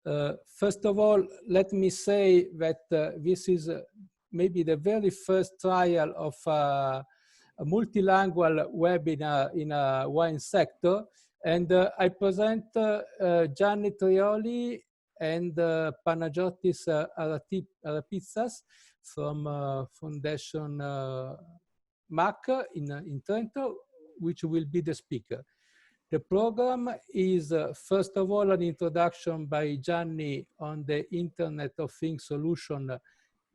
First of all, let me say that this is maybe the very first trial of a multilingual webinar in a wine sector. And I present Gianni Trioli and Panagiotis Arapitsas from Foundation MAC in Trento, which will be the speaker. The program is, first of all, an introduction by Gianni on the Internet of Things solution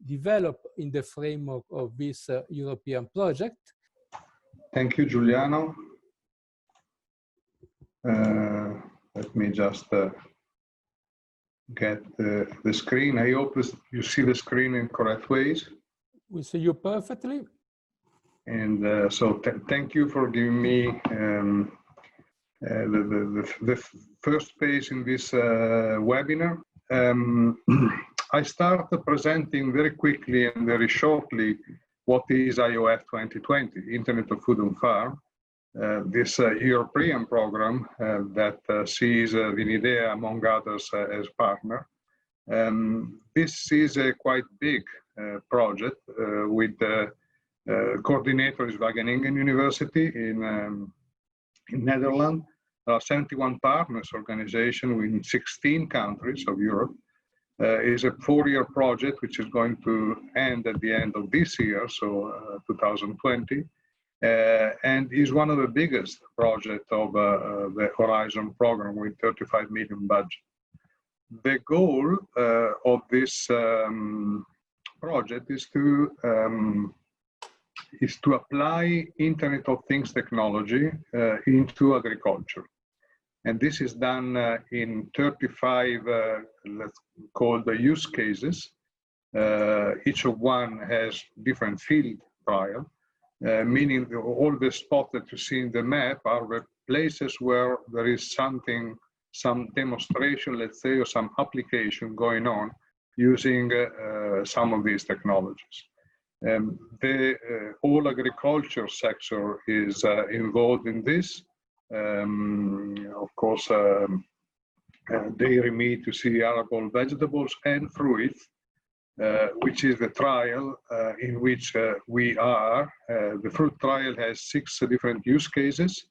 developed in the framework of this European project. Thank you, Giuliano. Let me just get the screen. I hope you see the screen in correct ways. We see you perfectly. And so thank you for giving me the first page in this webinar. I start presenting very quickly and very shortly what is IOF 2020, Internet of Food on Farm, this European program that sees Vinidea, among others, as partner. This is a quite big project with coordinator is Wageningen University in Netherlands. There are 71 partners organization in 16 countries of Europe. Is a 4-year project which is going to end at the end of this year, so 2020, and is one of the biggest projects of the Horizon program with 35 million budget. The goal of this project is to apply Internet of Things technology into agriculture. And this is done in 35, let's call the use cases. Each of one has different field trial, meaning all the spots that you see in the map are the places where there is something, some demonstration, let's say, or some application going on using some of these technologies. The whole agriculture sector is involved in this. Of course, dairy meat, to see arable vegetables and fruit, which is the trial in which we are. The fruit trial has 6 different use cases.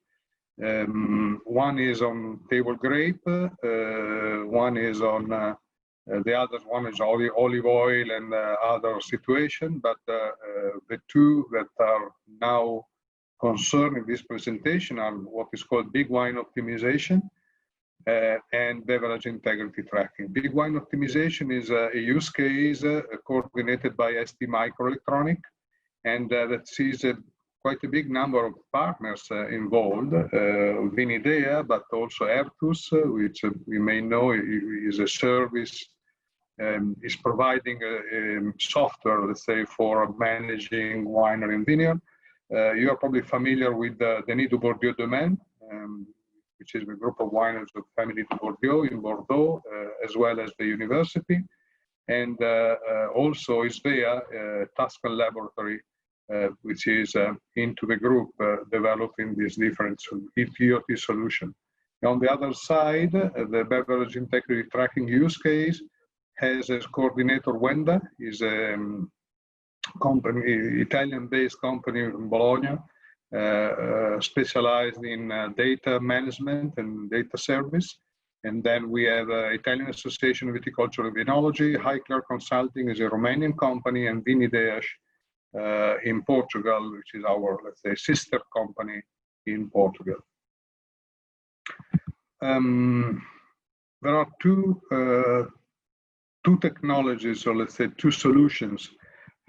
One is on table grape, one is on the other one is olive oil and other situation, but the 2 that are now concerned in this presentation are what is called big wine optimization and beverage integrity tracking. Big wine optimization is a use case coordinated by ST Microelectronic, and that sees quite a big number of partners involved. Vinidea, but also Ertus, which we may know is a service, is providing software, let's say, for managing winery and vineyard. You are probably familiar with the Denis du Bourdieu domain, which is the group of wineries of family du Bourdieu in Bordeaux, as well as the university. And also ISVEA, Tuscan Laboratory, which is into the group developing these different IoT solution. On the other side, the beverage integrity tracking use case has as coordinator Wenda, is a company, Italian-based company in Bologna, specialized in data management and data service. And then we have Italian Association of Viticulture and Vinology. Highclere Consulting is a Romanian company, and Vinidea in Portugal, which is our, let's say, sister company in Portugal. There are two technologies, or let's say 2 solutions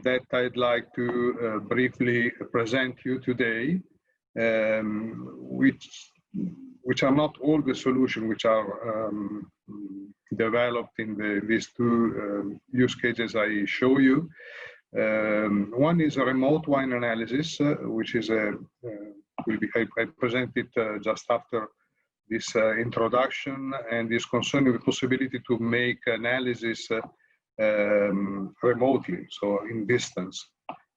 that I'd like to briefly present you today, which are not all the solutions which are developed in these 2 use cases I show you. One is a remote wine analysis, which is I presented just after this introduction, and is concerning the possibility to make analysis remotely, so in distance.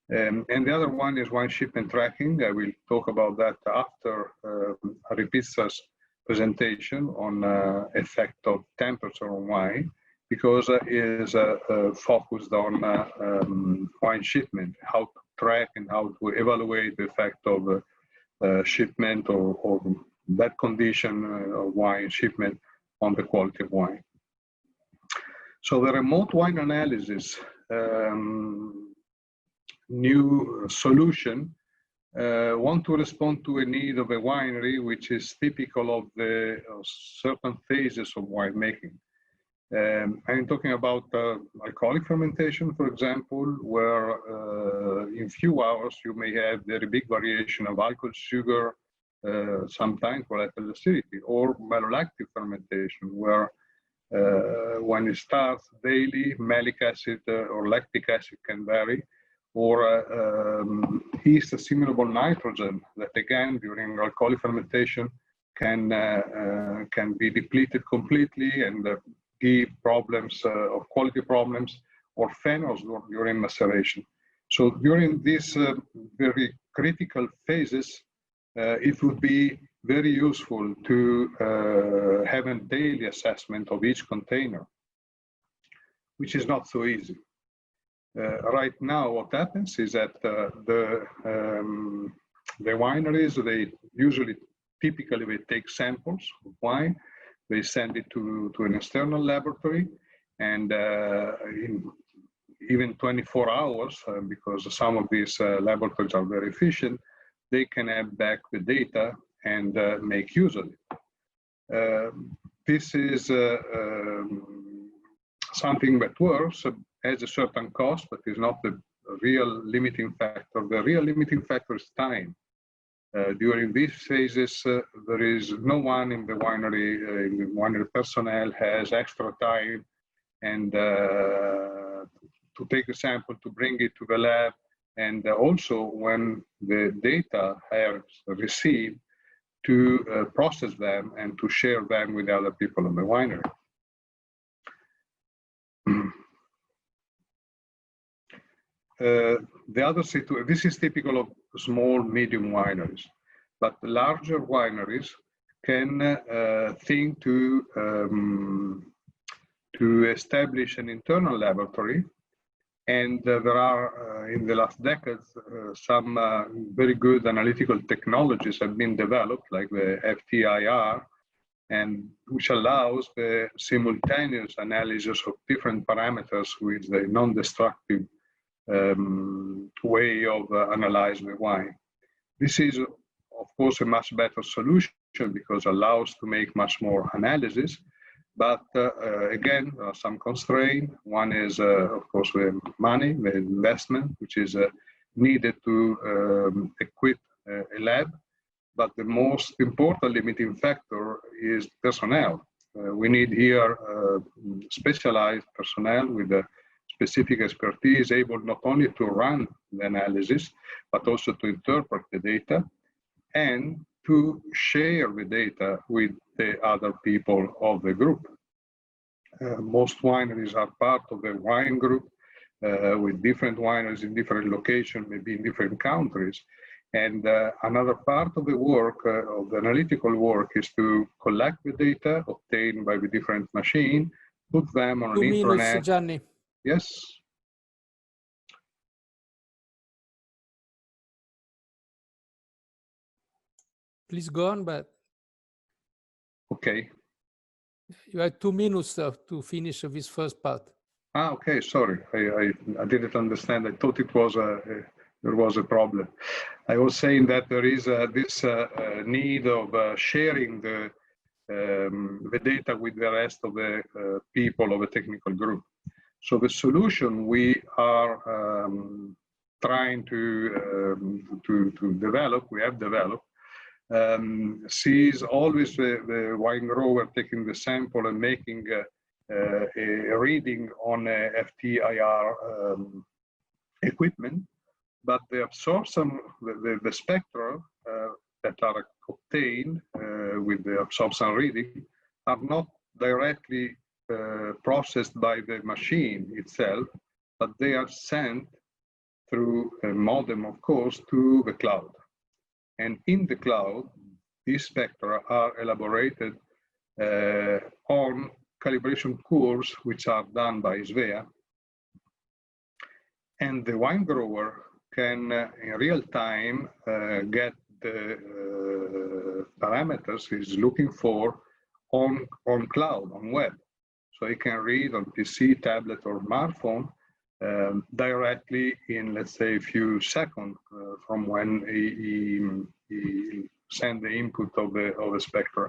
And the other one is wine shipment tracking. I will talk about that after Arapitsas' presentation on effect of temperature on wine, because it is focused on wine shipment, how to track and how to evaluate the effect of shipment or bad condition of wine shipment on the quality of wine. So the remote wine analysis new solution want to respond to a need of a winery which is typical of the certain phases of winemaking. I'm talking about alcoholic fermentation, for example, where in few hours you may have very big variation of alcohol, sugar, sometimes volatile acidity, or malolactic fermentation, where when it starts daily, malic acid or lactic acid can vary, or yeast assimilable nitrogen that again during alcoholic fermentation can be depleted completely and give problems of quality problems, or phenols during maceration. So during these very critical phases, it would be very useful to have a daily assessment of each container, which is not so easy. Right now, what happens is that the wineries, they typically they take samples of wine, they send it to an external laboratory, and in even 24 hours, because some of these laboratories are very efficient, they can have back the data and make use of it. This is something that works, has a certain cost, but is not the real limiting factor. The real limiting factor is time. During these phases, there is no one in the winery personnel has extra time and to take a sample, to bring it to the lab, and also when the data are received, to process them and to share them with other people in the winery. The other situation, this is typical of small, medium wineries, but larger wineries can think to establish an internal laboratory, and there are in the last decades some very good analytical technologies have been developed, like the FTIR, and which allows the simultaneous analysis of different parameters with the non-destructive way of analyzing the wine. This is, of course, a much better solution because it allows to make much more analysis. But again, there are some constraints. One is, of course, the money, the investment, which is needed to equip a lab. But the most important limiting factor is personnel. We need here specialized personnel with a specific expertise, able not only to run the analysis, but also to interpret the data and to share the data with the other people of the group. Most wineries are part of the wine group with different wineries in different locations, maybe in different countries. And another part of the work, of the analytical work, is to collect the data obtained by the different machine, put them on an internet. Gianni. Yes. Please go on, but. Okay. You have 2 minutes to finish this first part. Ah, okay, sorry. I didn't understand. I thought it was there was a problem. I was saying that there is this need of sharing the data with the rest of the people of a technical group. So the solution we are trying to develop, we have developed, sees always the wine grower taking the sample and making a reading on a FTIR equipment, but the absorption, the spectra that are obtained with the absorption reading are not directly processed by the machine itself, but they are sent through a modem, of course, to the cloud. And in the cloud, these spectra are elaborated on calibration curves which are done by Svea, and the wine grower can in real time get the parameters he's looking for on cloud, on web. So he can read on PC, tablet, or smartphone directly in, let's say, a few seconds from when he send the input of the spectra.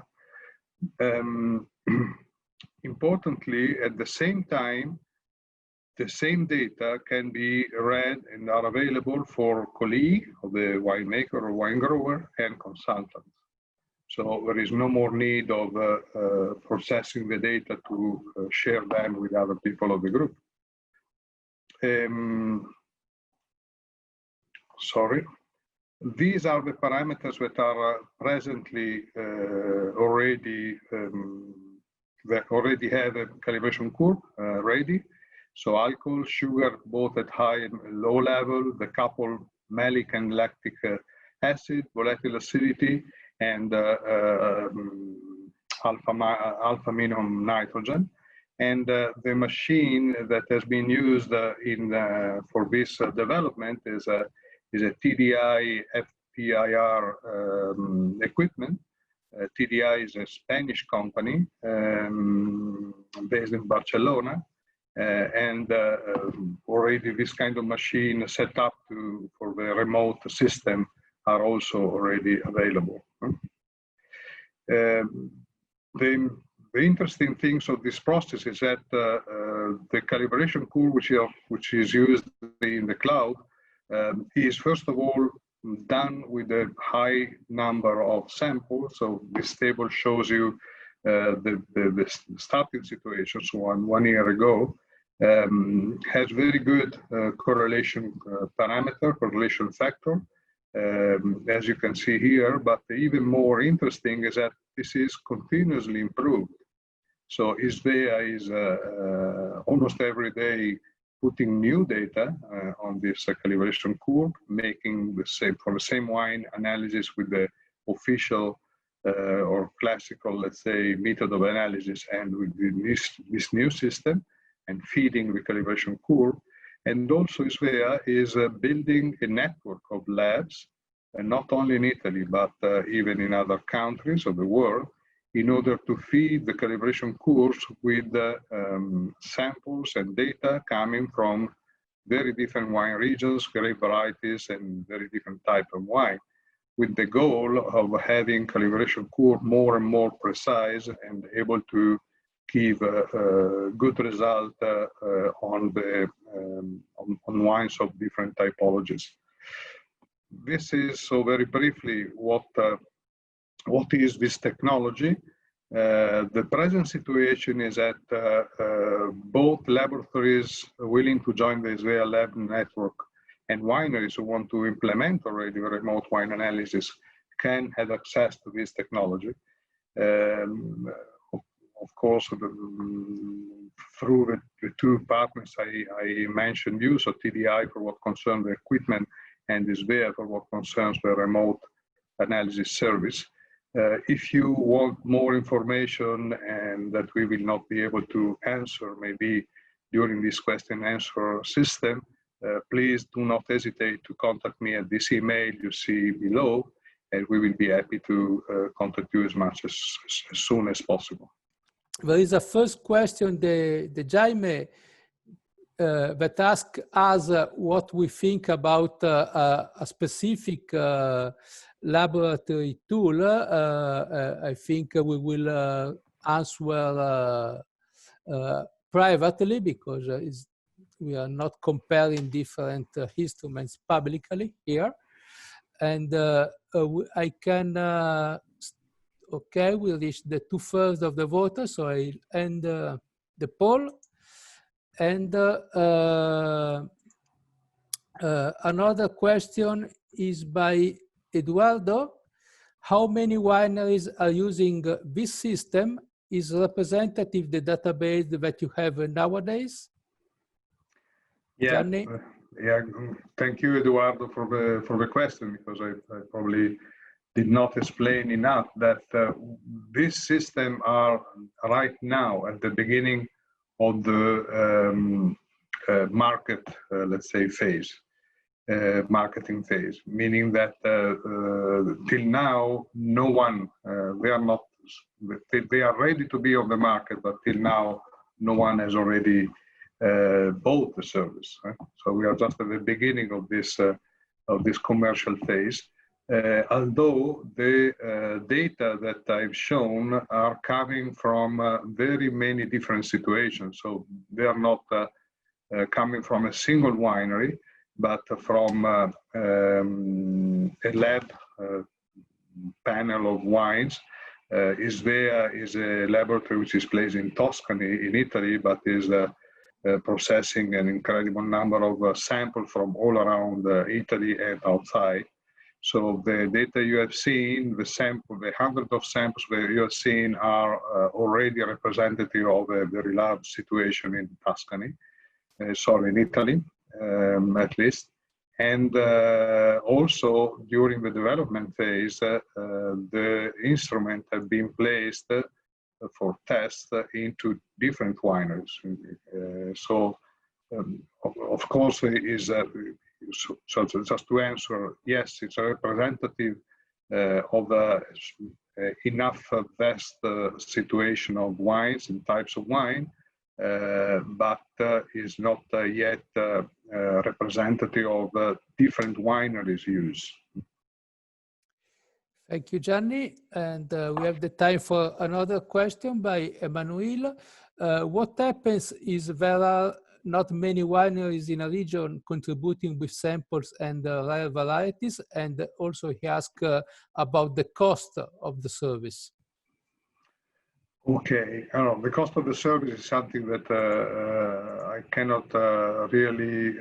Importantly, at the same time, the same data can be read and are available for colleague of the winemaker or wine grower and consultant. So there is no more need of processing the data to share them with other people of the group. Sorry. These are the parameters that are presently already have a calibration curve ready. So alcohol, sugar, both at high and low level, the couple malic and lactic acid, volatile acidity, and alpha-minimum nitrogen. And the machine that has been used for this development is a TDI FPIR equipment. TDI is a Spanish company based in Barcelona. And already this kind of machine set up for the remote system are also already available. The interesting things of this process is that the calibration curve which is used in the cloud is first of all done with a high number of samples. So this table shows you the starting situation. So one year ago has very good correlation correlation factor, as you can see here. But even more interesting is that this is continuously improved. So Svea is almost every day putting new data on this calibration curve, making the same for the same wine analysis with the official or classical, let's say, method of analysis, and with this new system, and feeding the calibration curve. And also Svea is building a network of labs, and not only in Italy, but even in other countries of the world, in order to feed the calibration curves with samples and data coming from very different wine regions, grape varieties, and very different type of wine, with the goal of having calibration curve more and more precise and able to give a good result on wines of different typologies. This is, so very briefly, what is this technology. The present situation is that both laboratories willing to join the Svea lab network and wineries who want to implement already remote wine analysis can have access to this technology. Of course, through the two partners I mentioned you, so TDI for what concerns the equipment and Svea for what concerns the remote analysis service. If you want more information and that we will not be able to answer maybe during this question and answer system, please do not hesitate to contact me at this email you see below, and we will be happy to contact you as much as soon as possible. There is a first question, the Jaime, that asks us what we think about a specific laboratory tool. I think we will answer privately, because we are not comparing different instruments publicly here. And I can, okay, we reached the 2/3 of the voters, so I'll end the poll. And another question is by Eduardo. How many wineries are using this system? Is representative the database that you have nowadays? Yeah, Gianni? Yeah. Thank you, Eduardo, for the question, because I probably did not explain enough that this system are right now at the beginning of the market, let's say, phase, marketing phase, meaning that till now, no one, they are ready to be on the market, but till now, no one has already bought the service. Right? So we are just at the beginning of this commercial phase. Although the data that I've shown are coming from very many different situations. So they are not coming from a single winery, but from a lab panel of wines. Isvea is a laboratory which is placed in Tuscany in Italy, but is processing an incredible number of samples from all around Italy and outside. So the data you have seen, the hundreds of samples that you have seen are already representative of a very large situation in Tuscany, in Italy, at least. And also during the development phase, the instruments have been placed for tests into different wineries. Of course, so just to answer, yes, it's a representative of enough vast situation of wines and types of wine, but is not yet representative of different wineries' use. Thank you, Gianni. And we have the time for another question by Emmanuel. What happens is there are not many wineries in a region contributing with samples and rare varieties, and also he asked about the cost of the service. Okay, the cost of the service is something that I cannot really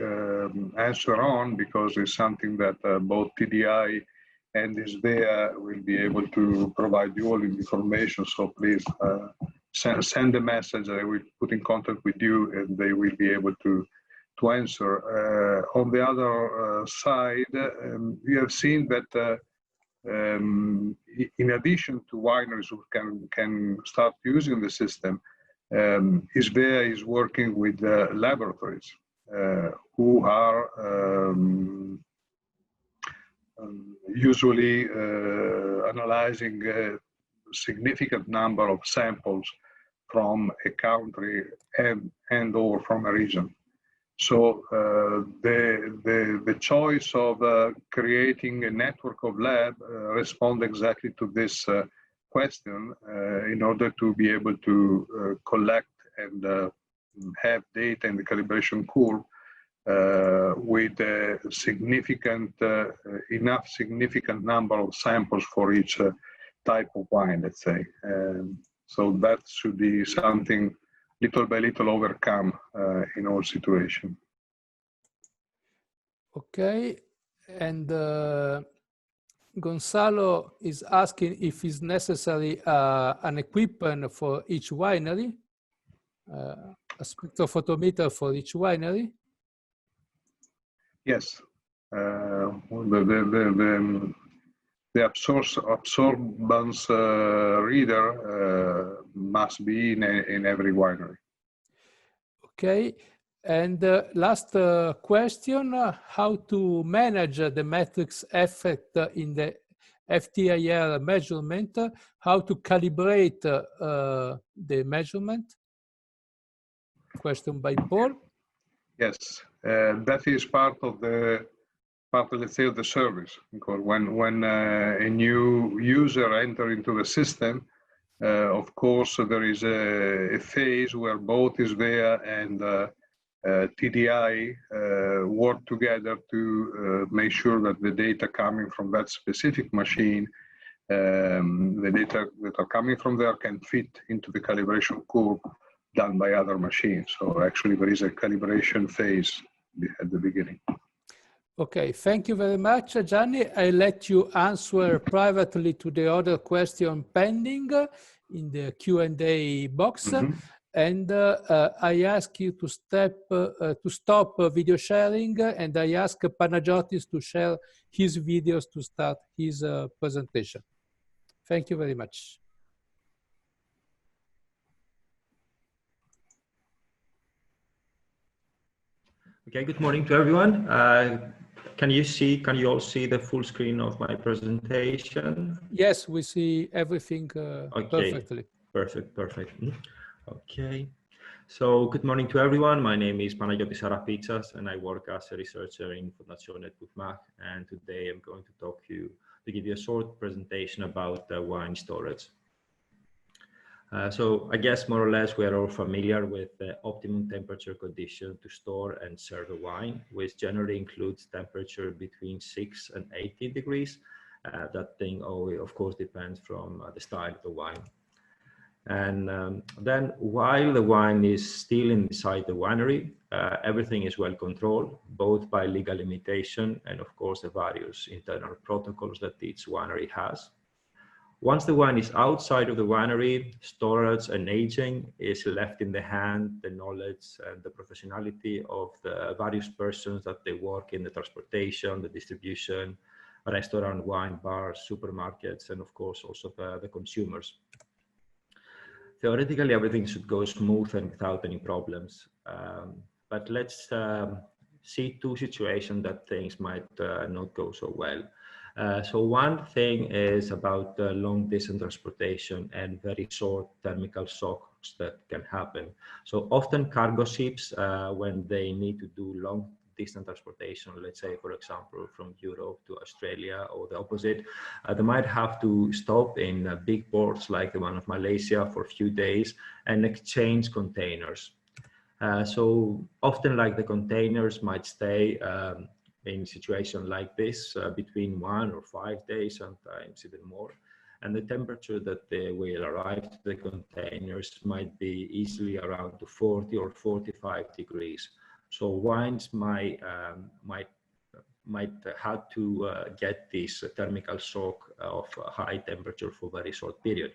answer on, because it's something that both TDI and Isvea will be able to provide you all information. So please send a message. I will put in contact with you, and they will be able to answer. On the other side, we have seen that in addition to wineries who can start using the system, Isvea is working with laboratories who are usually analyzing a significant number of samples from a country and or from a region. So the choice of creating a network of lab responds exactly to this question in order to be able to collect and have data in the calibration curve with a significant, enough significant number of samples for each type of wine, let's say. So that should be something little by little overcome in all situations. Okay, and Gonzalo is asking if it's necessary an equipment for each winery, a spectrophotometer for each winery. Yes, the absorbance reader must be in every winery. Okay, and last question, how to manage the matrix effect in the FTIR measurement, how to calibrate the measurement? Question by Paul. Yes, that is part of the let's say, of the service, because when a new user enters into the system, of course, there is a phase where both Isvea and TDI work together to make sure that the data coming from that specific machine, the data that are coming from there can fit into the calibration curve done by other machines. So actually there is a calibration phase at the beginning. Okay, thank you very much, Gianni. I let you answer privately to the other question pending in the Q&A box. And I ask you to stop video sharing, and I ask Panagiotis to share his videos to start his presentation. Thank you very much. Okay, good morning to everyone. Can you all see the full screen of my presentation? Yes, we see everything perfectly. Perfect. Okay. So good morning to everyone. My name is Panagiotis Arapitsas, and I work as a researcher in Fondazione Tutmach. And today I'm going to give you a short presentation about wine storage. So I guess more or less we are all familiar with the optimum temperature condition to store and serve a wine, which generally includes temperature between 6 and 18 degrees. That thing, of course, depends from the style of the wine. And then while the wine is still inside the winery, everything is well controlled, both by legal limitation and of course the various internal protocols that each winery has. Once the wine is outside of the winery, storage and aging is left in the hand, the knowledge and the professionality of the various persons that they work in the transportation, the distribution, restaurant, wine bars, supermarkets, and of course also the consumers. Theoretically, everything should go smooth and without any problems. But let's see two situations that things might not go so well. So one thing is about long distance transportation and very short thermal shocks that can happen. So often cargo ships, when they need to do long distance transportation, let's say, for example, from Europe to Australia or the opposite, they might have to stop in big ports like the one of Malaysia for a few days and exchange containers. So often like the containers might stay in situation like this between 1 or 5 days, sometimes even more. And the temperature that they will arrive to the containers might be easily around to 40 or 45 degrees. So wines might have to get this thermal shock of high temperature for a very short period.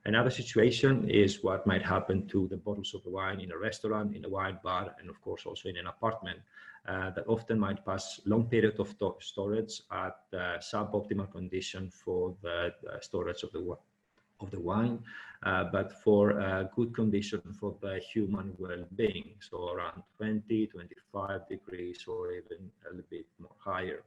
Another situation is what might happen to the bottles of the wine in a restaurant, in a wine bar, and of course also in an apartment that often might pass long period of storage at suboptimal condition for the storage of the wine, but for good condition for the human well-being, so around 20, 25 degrees or even a little bit more higher.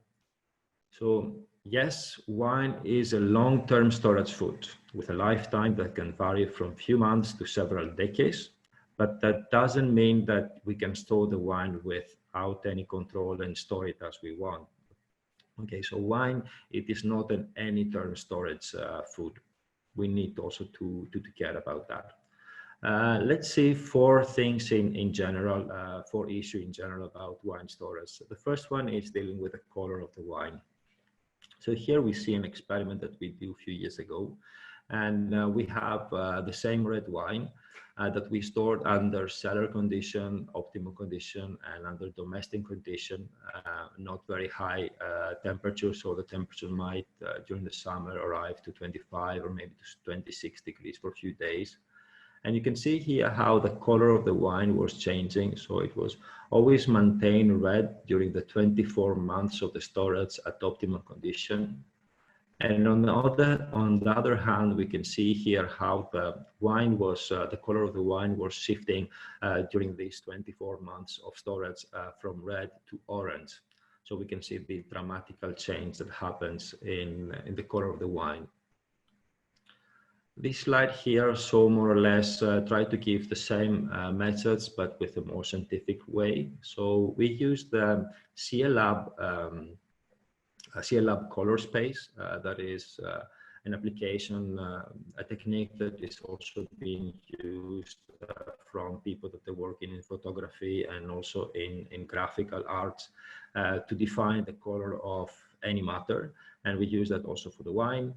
So yes, wine is a long-term storage food with a lifetime that can vary from few months to several decades, but that doesn't mean that we can store the wine without any control and store it as we want. Okay, so wine, it is not an any-term storage food. We need also to care about that. Let's see four things in general, four issues in general about wine storage. The first one is dealing with the color of the wine. So here we see an experiment that we did a few years ago, and we have the same red wine that we stored under cellar condition, optimal condition, and under domestic condition, not very high temperature. So the temperature might during the summer arrive to 25 or maybe to 26 degrees for a few days. And you can see here how the color of the wine was changing. So it was always maintained red during the 24 months of the storage at optimal condition. And on the other hand, we can see here how the wine was, the color of the wine was shifting during these 24 months of storage from red to orange. So we can see the dramatical change that happens in the color of the wine. This slide here, so more or less try to give the same methods, but with a more scientific way. So we use the CLab color space. That is an application, a technique that is also being used from people that are working in photography and also in graphical arts to define the color of any matter. And we use that also for the wine.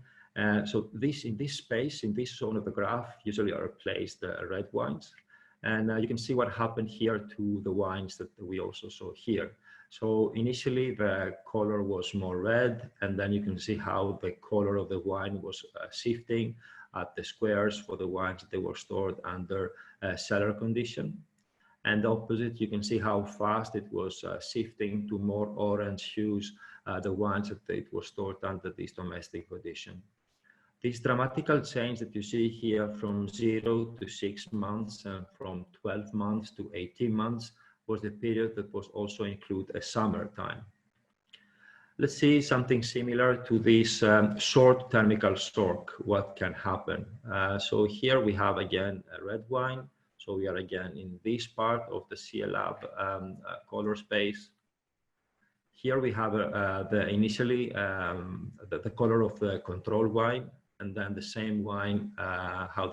So in this space, in this zone of the graph, usually are placed red wines. And you can see what happened here to the wines that we also saw here. So initially the color was more red, and then you can see how the color of the wine was shifting at the squares for the wines that they were stored under cellar condition. And opposite, you can see how fast it was shifting to more orange hues, the wines that it was stored under this domestic condition. This dramatical change that you see here from 0 to 6 months and from 12 months to 18 months was the period that was also include a summer time. Let's see something similar to this short thermical shock, what can happen. So here we have again a red wine. So we are again in this part of the CLab color space. Here we have initially the color of the control wine, and then the same wine, how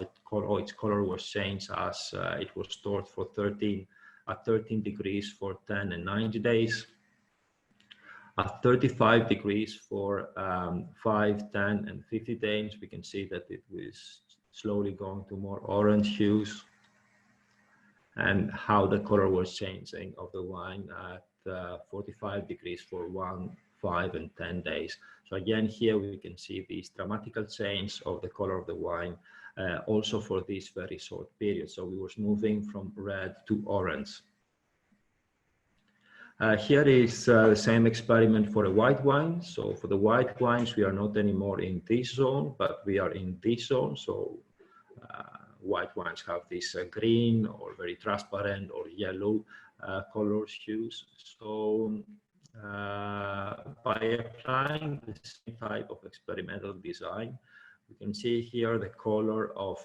its color was changed as it was stored for 13 degrees for 10 and 90 days. At 35 degrees for 5, 10, and 50 days, we can see that it was slowly going to more orange hues, and how the color was changing of the wine at 45 degrees for 1, 5, and 10 days. So again, here we can see this dramatical change of the color of the wine, also for this very short period. So we was moving from red to orange. Here is the same experiment for a white wine. So for the white wines, we are not anymore in this zone, but we are in this zone. So white wines have this green or very transparent or yellow color hues. So by applying the same type of experimental design, we can see here the color of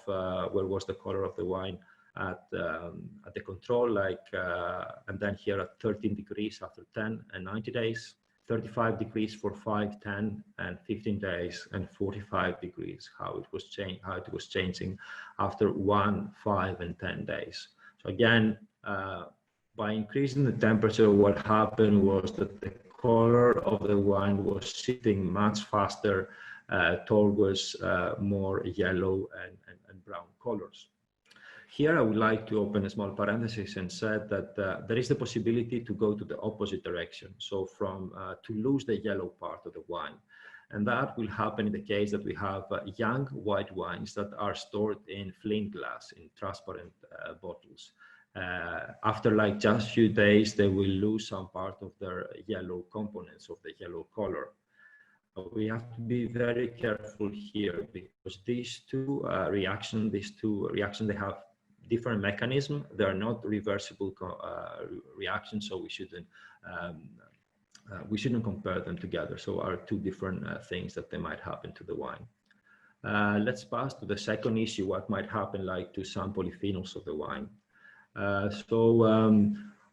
where was the color of the wine at the control, like, and then here at 13 degrees after 10 and 90 days, 35 degrees for 5, 10, and 15 days, and 45 degrees, how it was changing after 1, 5, and 10 days. So again, by increasing the temperature, what happened was that the color of the wine was shifting much faster towards more yellow and brown colors. Here, I would like to open a small parenthesis and said that there is the possibility to go to the opposite direction. So from to lose the yellow part of the wine. And that will happen in the case that we have young white wines that are stored in flint glass, in transparent bottles. After like just a few days, they will lose some part of their yellow components of the yellow color. We have to be very careful here because these two reactions, they have different mechanisms. They are not reversible reactions, so we shouldn't compare them together. So are two different things that they might happen to the wine. Let's pass to the second issue, what might happen like to some polyphenols of the wine.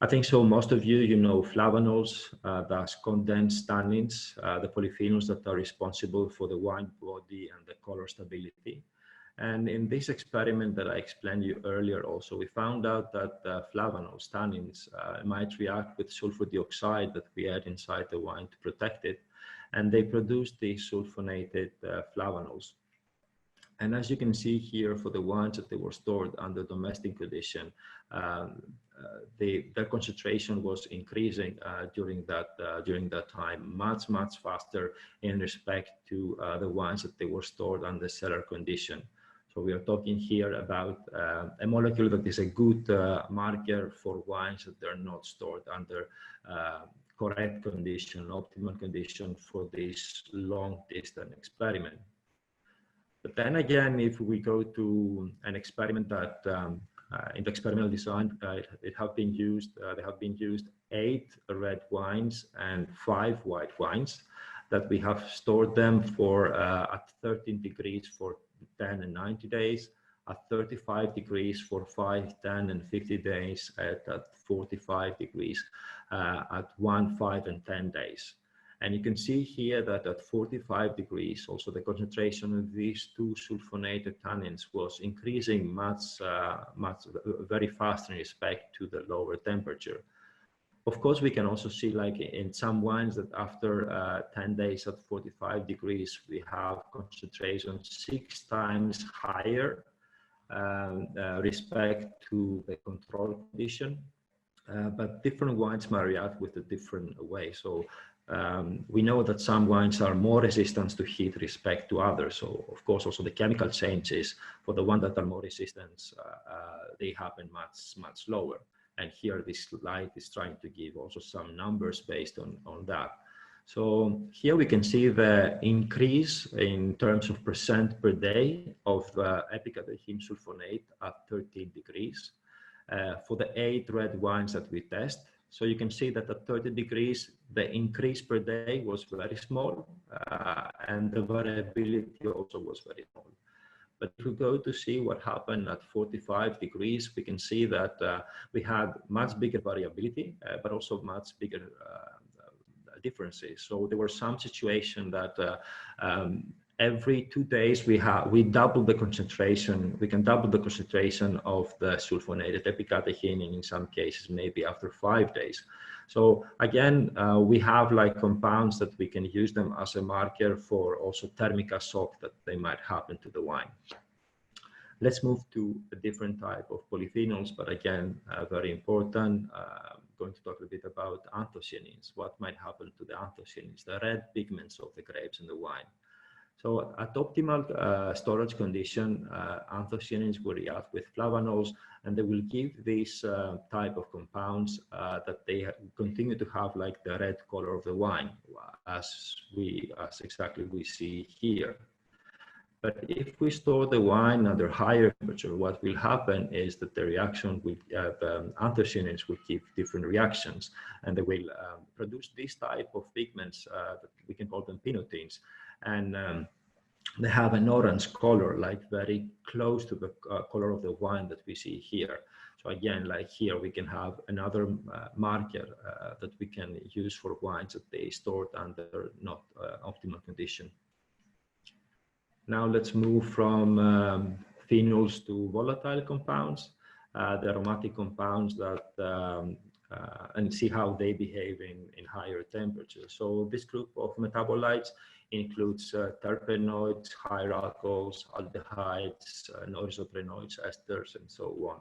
I think so most of you know flavanols, that's condensed tannins, the polyphenols that are responsible for the wine body and the color stability. And in this experiment that I explained you earlier also, we found out that flavanols, tannins, might react with sulfur dioxide that we add inside the wine to protect it. And they produce these sulfonated flavanols. And as you can see here, for the wines that they were stored under domestic condition, their concentration was increasing during that time, much faster in respect to the wines that they were stored under cellar condition. So we are talking here about a molecule that is a good marker for wines that they're not stored under correct condition, optimal condition for this long distance experiment. But then again, if we go to an experiment that in the experimental design, they have been used 8 red wines and 5 white wines that we have stored them for at 13 degrees for 10 and 90 days, at 35 degrees for 5, 10, and 50 days, at 45 degrees at 1, 5, and 10 days. And you can see here that at 45 degrees, also the concentration of these two sulfonated tannins was increasing very fast in respect to the lower temperature. Of course, we can also see like in some wines that after 10 days at 45 degrees, we have concentration 6 times higher respect to the control condition. But different wines might react with a different way. So We know that some wines are more resistant to heat respect to others. So of course, also the chemical changes for the ones that are more resistant, they happen much slower. And here this slide is trying to give also some numbers based on that. So here we can see the increase in terms of % per day of epicatechin sulfonate at 13 degrees for the 8 red wines that we test. So you can see that at 30 degrees, the increase per day was very small, and the variability also was very small. But if we go to see what happened at 45 degrees, we can see that we had much bigger variability, but also much bigger differences. So there were some situations that every 2 days we double the concentration. We can double the concentration of the sulfonated epicatechin, and in some cases maybe after 5 days. So again, we have like compounds that we can use them as a marker for also thermical shock that they might happen to the wine. Let's move to a different type of polyphenols, but again, very important. Going to talk a bit about anthocyanins. What might happen to the anthocyanins, the red pigments of the grapes in the wine. So at optimal storage condition, anthocyanins will react with flavonols, and they will give these type of compounds that they continue to have like the red color of the wine, as exactly we see here. But if we store the wine under higher temperature, what will happen is that the reaction with anthocyanins will give different reactions, and they will produce this type of pigments that we can call them pinoteins. And they have an orange color, like very close to the color of the wine that we see here. So again, like here, we can have another marker that we can use for wines that they stored under not optimal condition. Now let's move from phenols to volatile compounds, the aromatic compounds that and see how they behave in higher temperatures. So this group of metabolites includes terpenoids, higher alcohols, aldehydes, noisoprenoids, esters, and so on.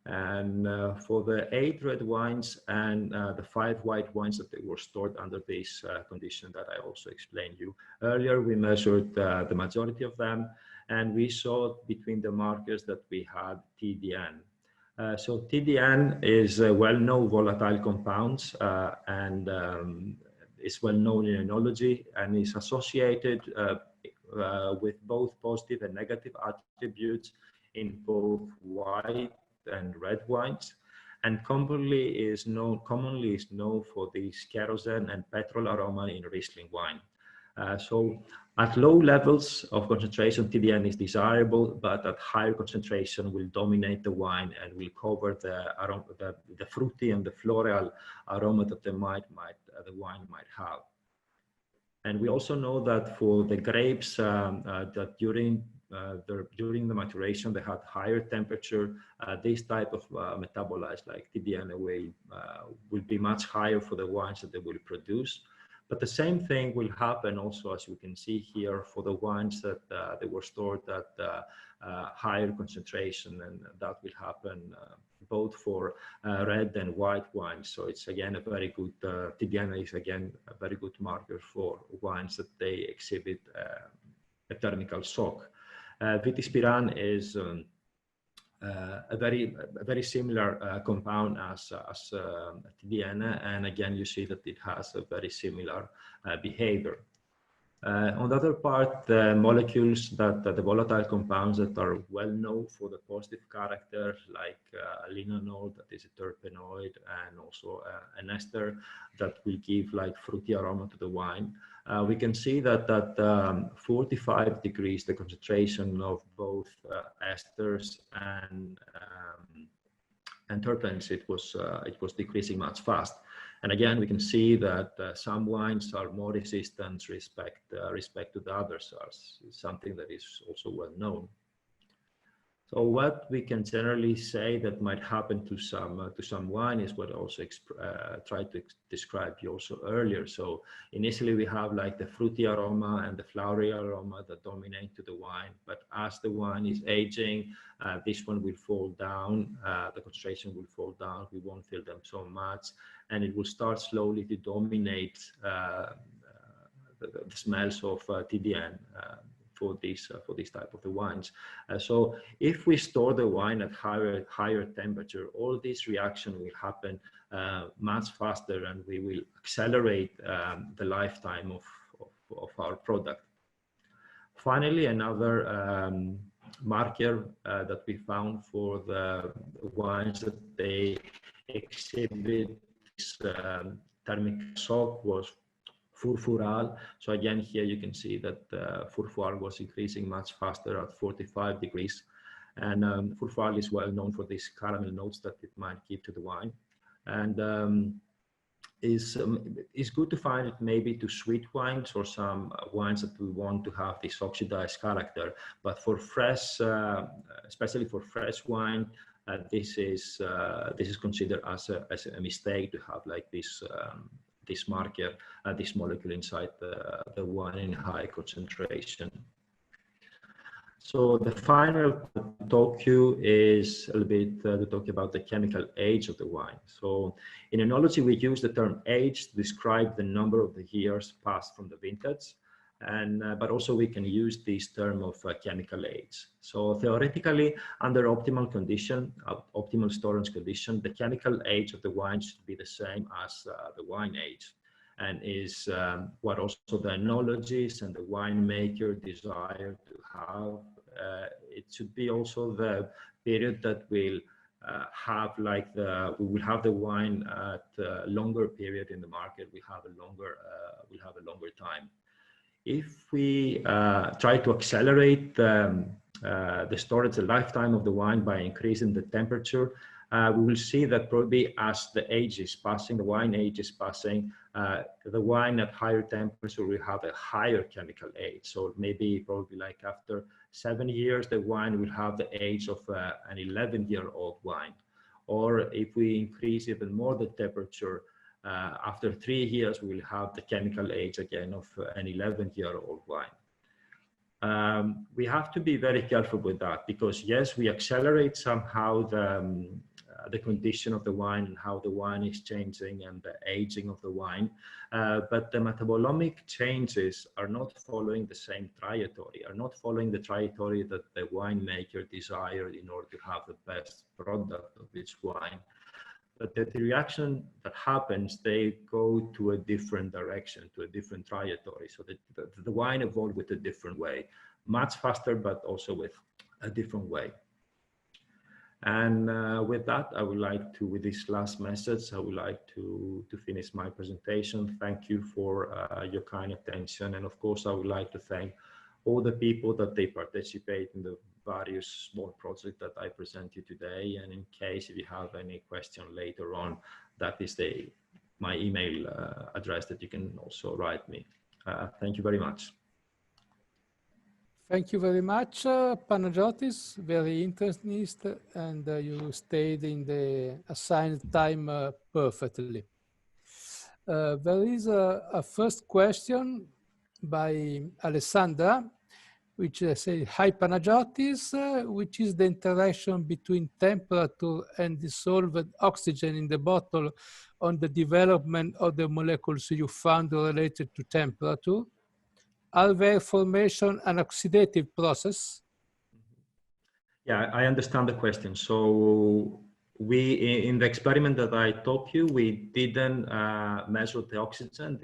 And for the 8 red wines and the 5 white wines that they were stored under this condition that I also explained you earlier, we measured the majority of them, and we saw between the markers that we had TDN. So TDN is a well-known volatile compounds and is well-known in enology, and is associated with both positive and negative attributes in both white and red wines, and commonly is known for this kerosene and petrol aroma in Riesling wine. So at low levels of concentration, TDN is desirable, but at higher concentration will dominate the wine and will cover the fruity and the floral aroma that the wine might have. And we also know that for the grapes that during the maturation they had higher temperature, this type of metabolites like TDN will be much higher for the wines that they will produce. But the same thing will happen also, as we can see here, for the wines that they were stored at higher concentration, and that will happen both for red and white wines. So it's again a very good, TDN is again a very good marker for wines that they exhibit a thermical shock. Vitispiran is a very similar compound as TDN, and again you see that it has a very similar behavior. On the other part, the molecules the volatile compounds that are well known for the positive character, like linalool, that is a terpenoid, and also an ester that will give like fruity aroma to the wine. We can see that at 45 degrees, the concentration of both esters and terpenes, it was decreasing much fast. And again, we can see that some wines are more resistant respect to the others, something that is also well known. So what we can generally say that might happen to some wine is what I also tried to describe you also earlier. So initially we have like the fruity aroma and the flowery aroma that dominate to the wine, but as the wine is aging, this one will fall down, the concentration will fall down, we won't feel them so much, and it will start slowly to dominate the smells of TDN. For these type of the wines. So if we store the wine at higher temperature, all this reaction will happen much faster, and we will accelerate the lifetime of our product. Finally, another marker that we found for the wines that they exhibit this thermic shock was furfural. So again, here you can see that furfural was increasing much faster at 45 degrees. And furfural is well known for these caramel notes that it might give to the wine. And it's good to find it maybe to sweet wines or some wines that we want to have this oxidized character. But for fresh, especially for fresh wine, this is considered as a mistake to have like this this marker, this molecule inside the wine in high concentration. So the final talk is a little bit to talk about the chemical age of the wine. So in enology, we use the term age to describe the number of the years passed from the vintage. And but also we can use this term of chemical age. So theoretically, under optimal condition, optimal storage condition, the chemical age of the wine should be the same as the wine age, and is what also the enologists and the winemaker desire to have. It should be also the period that will have like we will have the wine at a longer period in the market. We have a longer time. If we try to accelerate the storage, the lifetime of the wine by increasing the temperature, we will see that probably as the age is passing, the wine age is passing, the wine at higher temperature will have a higher chemical age. So maybe probably like after 7 years, the wine will have the age of an 11-year-old wine. Or if we increase even more the temperature, after 3 years, we will have the chemical age again of an 11-year-old wine. We have to be very careful with that, because yes, we accelerate somehow the condition of the wine and how the wine is changing and the aging of the wine, but the metabolomic changes are not following the same trajectory, are not following the trajectory that the winemaker desired in order to have the best product of its wine. But the reaction that happens, they go to a different direction, to a different trajectory. So the wine evolved with a different way, much faster, but also with a different way. And with that, I would like to, with this last message, I would like to finish my presentation. Thank you for your kind attention. And of course, I would like to thank all the people that they participate in the various small projects that I present you today. And in case if you have any question later on, that is my email address that you can also write me. Thank you very much. Thank you very much, Panagiotis. Very interesting, and you stayed in the assigned time perfectly. There is a first question by Alessandra, which says, hi Panagiotis, which is the interaction between temperature and dissolved oxygen in the bottle on the development of the molecules you found related to temperature? Are there formation and oxidative process? Yeah, I understand the question. So in the experiment that I taught you, we didn't measure the oxygen.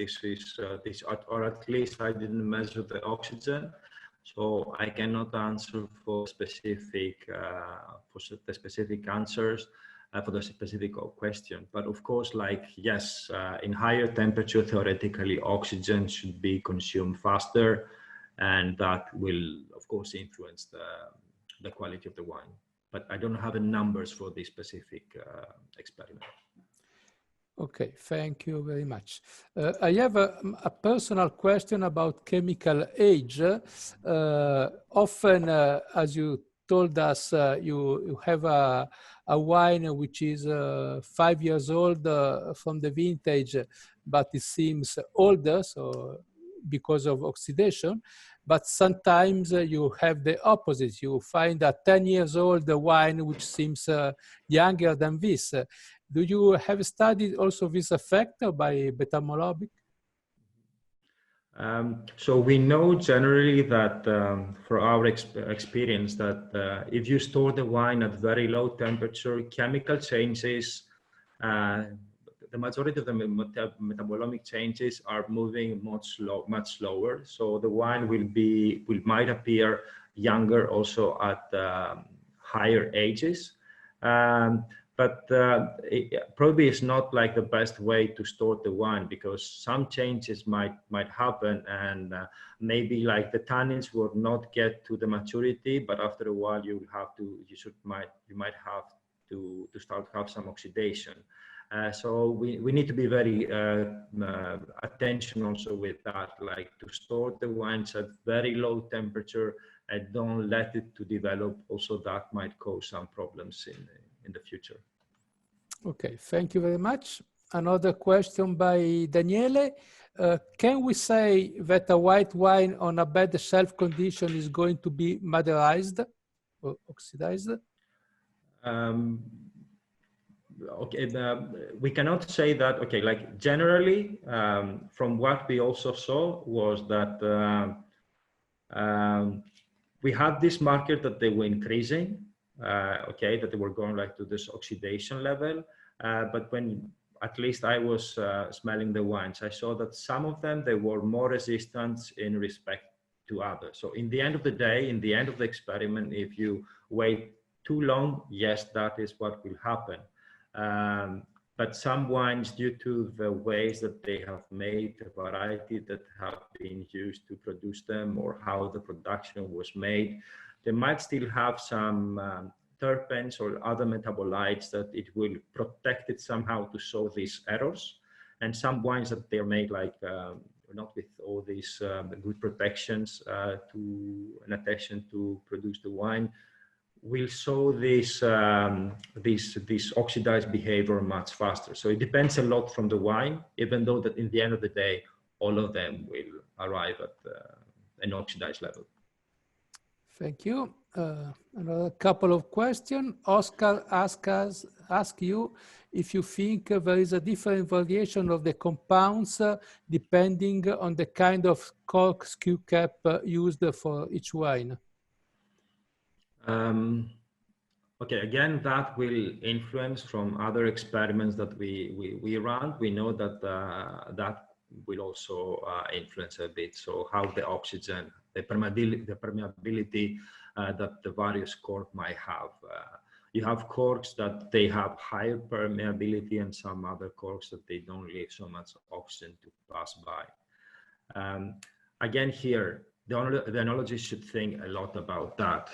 Or at least I didn't measure the oxygen. So I cannot answer for specific the specific answers for the specific question. But of course, like yes, in higher temperature, theoretically, oxygen should be consumed faster, and that will of course influence the quality of the wine. But I don't have the numbers for this specific experiment. Okay, thank you very much. I have a personal question about chemical age. Often, as you told us you have a wine which is 5 years old from the vintage, but it seems older, so because of oxidation. But sometimes you have the opposite. You find a 10 years old wine which seems younger than this. Do you have studied also this effect by beta-molobic? So we know generally that for our experience that if you store the wine at very low temperature, chemical changes, the majority of the metabolomic changes are moving much slower. So the wine might appear younger also at higher ages. But it probably is not like the best way to store the wine, because some changes might happen, and maybe like the tannins will not get to the maturity, but after a while you might have to start to have some oxidation. So we need to be very attention also with that, like to store the wines at very low temperature and don't let it to develop. Also, that might cause some problems in the future. Okay, thank you very much. Another question by Daniele. Can we say that a white wine on a bad shelf condition is going to be maderized or oxidized? Okay, we cannot say that. Okay, like generally, from what we also saw was that we had this market that they were increasing. Okay, that they were going like to this oxidation level, but when at least I was smelling the wines, I saw that some of them, they were more resistant in respect to others. So in the end of the day, in the end of the experiment, if you wait too long, yes, that is what will happen. But some wines, due to the ways that they have made, the variety that have been used to produce them, or how the production was made, they might still have some terpenes or other metabolites that it will protect it somehow to show these errors. And some wines that they're made like not with all these good protections in addition to produce the wine, will show this oxidized behavior much faster. So it depends a lot from the wine, even though that in the end of the day, all of them will arrive at an oxidized level. Thank you. Another couple of questions. Oscar ask you if you think there is a different variation of the compounds depending on the kind of corkscrew cap used for each wine. Okay, again, that will influence from other experiments that we run. We know that that will also influence a bit. So how the oxygen, the permeability that the various cork might have. You have corks that they have higher permeability, and some other corks that they don't leave so much oxygen to pass by. Again, here, the enologist should think a lot about that.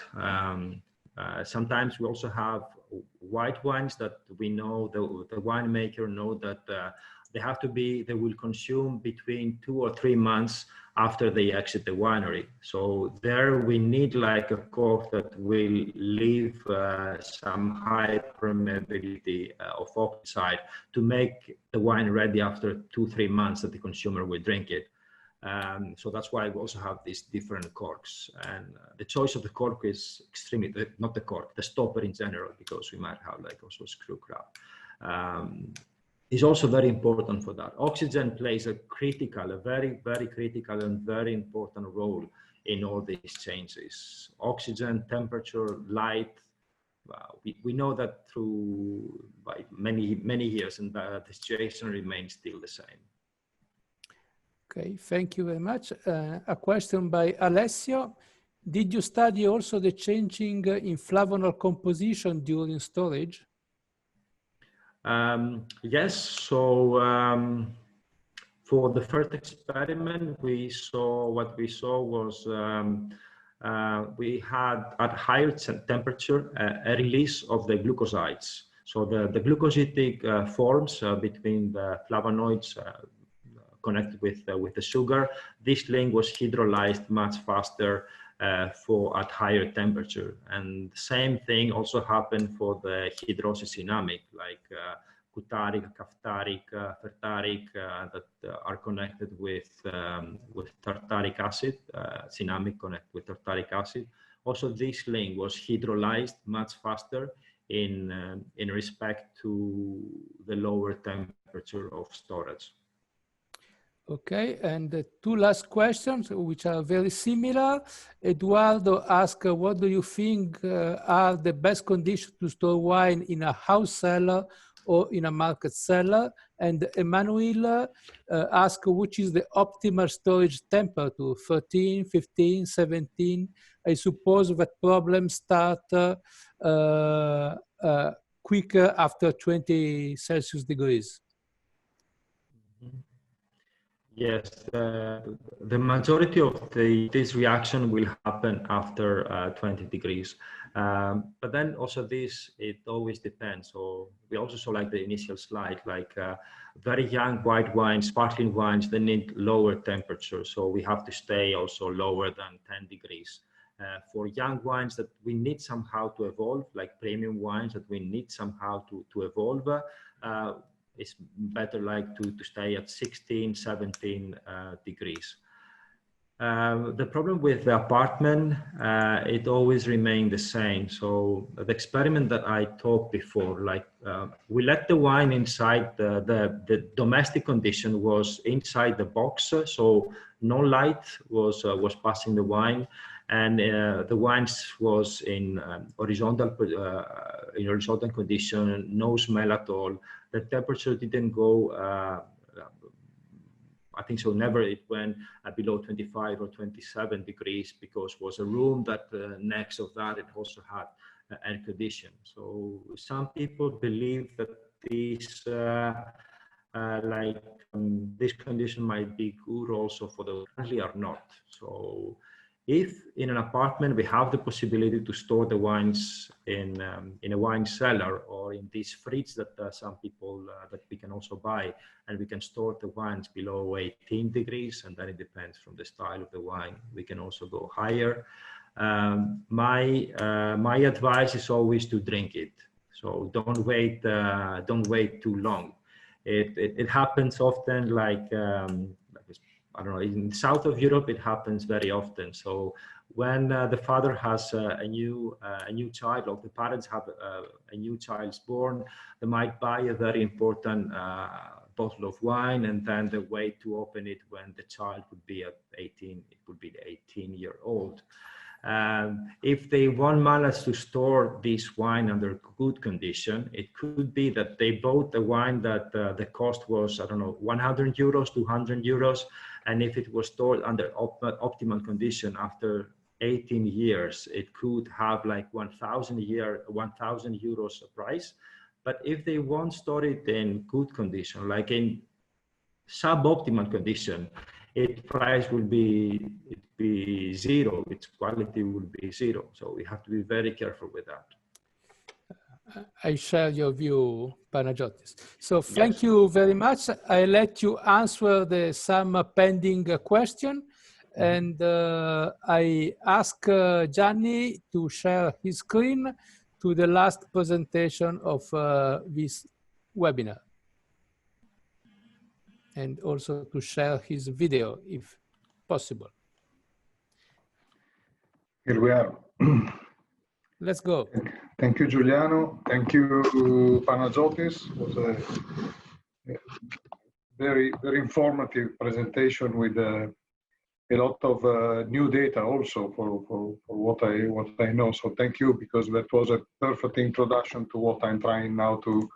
Sometimes we also have white wines that we know, the winemaker know that they will consume between 2 or 3 months after they exit the winery. So there we need like a cork that will leave some high permeability of oxide to make the wine ready after 2-3 months that the consumer will drink it. So that's why we also have these different corks, and the choice of the cork is extremely, not the cork, the stopper in general, because we might have like also screw cap. Is also very important for that. Oxygen plays a very, very critical and very important role in all these changes. Oxygen, temperature, light. We know that through by many years, and the situation remains still the same. Okay, thank you very much. A question by Alessio. Did you study also the changing in flavonol composition during storage? Yes, so for the first experiment, what we saw was we had at higher temperature a release of the glucosides. So the glucosidic forms between the flavonoids connected with the sugar, this link was hydrolyzed much faster for at higher temperature. And the same thing also happened for the hydrosis dynamic, like cutaric, caphtoric, fertaric, that are connected with tartaric acid, cinnamic connect with tartaric acid. Also, this link was hydrolyzed much faster in respect to the lower temperature of storage. Okay, and the two last questions, which are very similar. Eduardo asked, what do you think are the best conditions to store wine in a house cellar or in a market cellar? And Emmanuel asked, which is the optimal storage temperature, 13, 15, 17? I suppose that problems start quicker after 20 Celsius degrees. Yes, the majority of this reaction will happen after 20 degrees. But then also it always depends. So we also saw like the initial slide, like very young white wines, sparkling wines, they need lower temperature. So we have to stay also lower than 10 degrees. For young wines that we need somehow to evolve, like premium wines that we need somehow to evolve, it's better like to stay at 16, 17 degrees. The problem with the apartment, it always remained the same. So the experiment that I talked before, like we let the wine inside, the domestic condition was inside the box, so no light was passing the wine, and the wine was in horizontal condition, no smell at all. The temperature didn't go, I think so, never it went below 25 or 27 degrees, because it was a room that next of that, it also had air condition. So some people believe that this, this condition might be good also for the currently or not. So if in an apartment we have the possibility to store the wines in a wine cellar or in these fridges that some people that we can also buy, and we can store the wines below 18 degrees, and then it depends from the style of the wine. We can also go higher. My advice is always to drink it. So don't wait too long. It happens often, like I don't know, in the south of Europe, it happens very often. So when the father has a new child, or the parents have a new child born, they might buy a very important bottle of wine, and then they wait to open it when the child would be at 18, it would be the 18-year-old. If they won't manage to store this wine under good condition, it could be that they bought a wine that the cost was, I don't know, 100 euros, 200 euros. And if it was stored under optimal condition after 18 years, it could have like 1,000 euros price. But if they won't store it in good condition, like in suboptimal condition, its price will be zero, its quality will be zero. So we have to be very careful with that. I share your view, Panagiotis. So thank you very much. I let you answer some pending question. And I ask Gianni to share his screen to the last presentation of this webinar. And also to share his video, if possible. Here we are. Let's go. Thank you, Giuliano. Thank you, Panagiotis. It was a very, very informative presentation with a lot of new data also for what I know. So thank you, because that was a perfect introduction to what I'm trying now to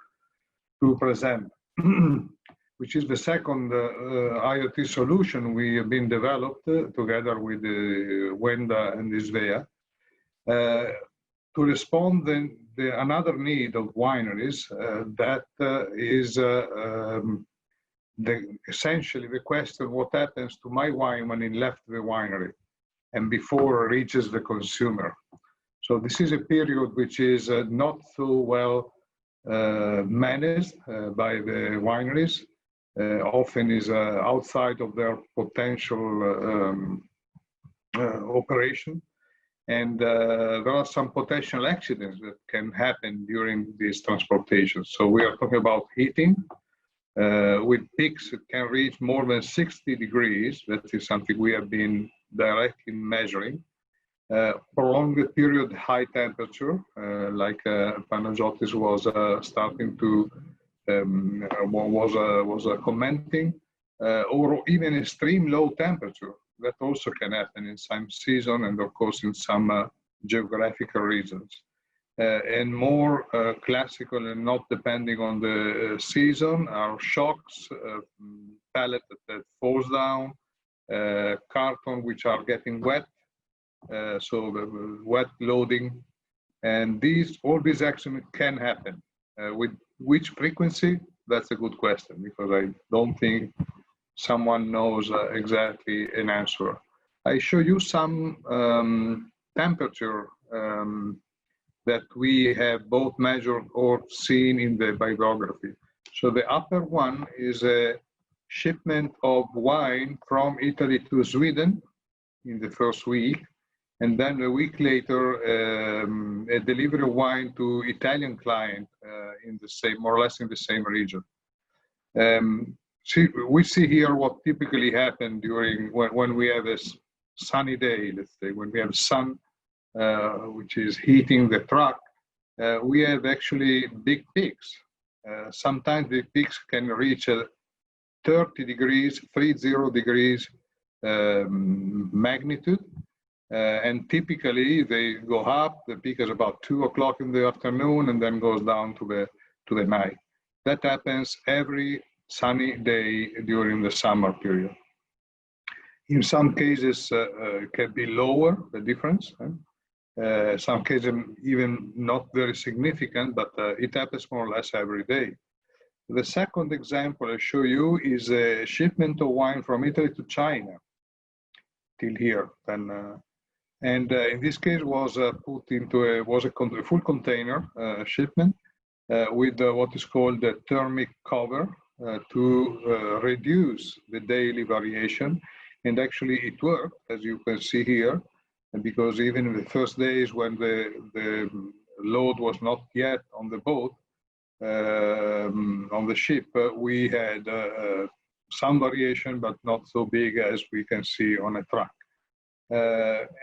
present, which is the second IoT solution we have been developed together with Wenda and Vinidea. To respond to another need of wineries, that is essentially the question: what happens to my wine when it left the winery and before it reaches the consumer? So this is a period which is not so well managed by the wineries. Often is outside of their potential operation. And there are some potential accidents that can happen during this transportation. So we are talking about heating. With peaks, it can reach more than 60 degrees. That is something we have been directly measuring. Prolonged period high temperature, like Panagiotis was starting to commenting, or even extreme low temperature. That also can happen in some season and of course in some geographical regions. And more classical and not depending on the season are shocks, pallet that falls down, carton which are getting wet, so the wet loading, and all these accidents can happen. With which frequency? That's a good question, because I don't think someone knows exactly an answer. I show you some temperature that we have both measured or seen in the bibliography. So the upper one is a shipment of wine from Italy to Sweden in the first week, and then a week later a delivery of wine to Italian client in the same, more or less in the same region. We see here what typically happens during when we have a sunny day, let's say, when we have sun which is heating the truck, we have actually big peaks. Sometimes the peaks can reach 30 degrees, 30 degrees magnitude. And typically they go up, the peak is about 2 o'clock in the afternoon and then goes down to the night. That happens every sunny day during the summer period. In some cases, it can be lower, the difference. Some cases even not very significant, but it happens more or less every day. The second example I show you is a shipment of wine from Italy to China, till here. And in this case was put into a full container shipment with what is called a thermic cover to reduce the daily variation. And actually it worked, as you can see here, because even in the first days when the load was not yet on the boat, on the ship, we had some variation, but not so big as we can see on a truck.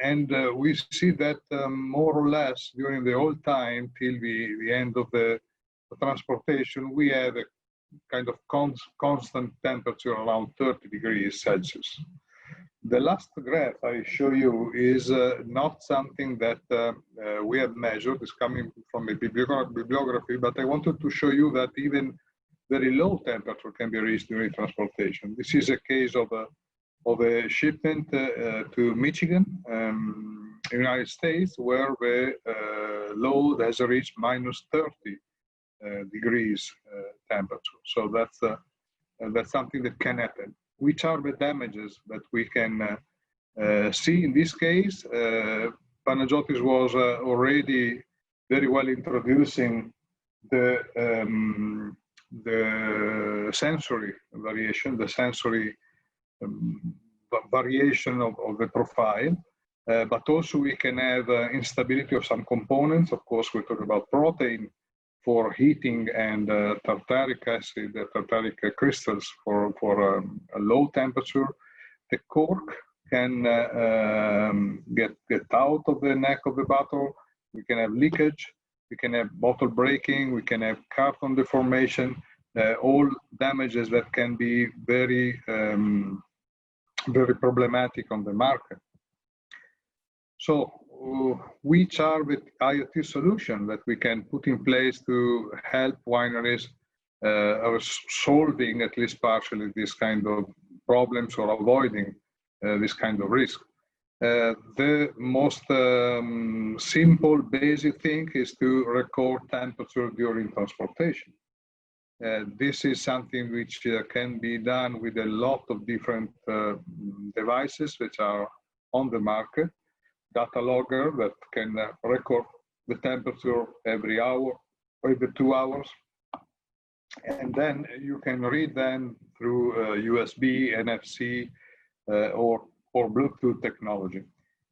And we see that more or less during the whole time till the end of the transportation, we have a kind of constant temperature around 30 degrees Celsius. The last graph I show you is not something that we have measured. It's coming from a bibliography, but I wanted to show you that even very low temperature can be reached during transportation. This is a case of a shipment to Michigan, United States, where the load has reached minus 30 degrees temperature. So that's something that can happen. Which are the damages that we can see in this case? Panagiotis was already very well introducing the sensory variation, the sensory variation of the profile, but also we can have instability of some components. Of course, we talk about protein for heating and tartaric acid, tartaric crystals for a low temperature. The cork can get out of the neck of the bottle. We can have leakage. We can have bottle breaking. We can have carton deformation. All damages that can be very, very problematic on the market. So, which are the IoT solutions that we can put in place to help wineries solving at least partially this kind of problems or avoiding this kind of risk? The most simple, basic thing is to record temperature during transportation. This is something which can be done with a lot of different devices which are on the market. Data logger that can record the temperature every hour or every 2 hours. And then you can read them through USB, NFC, or Bluetooth technology.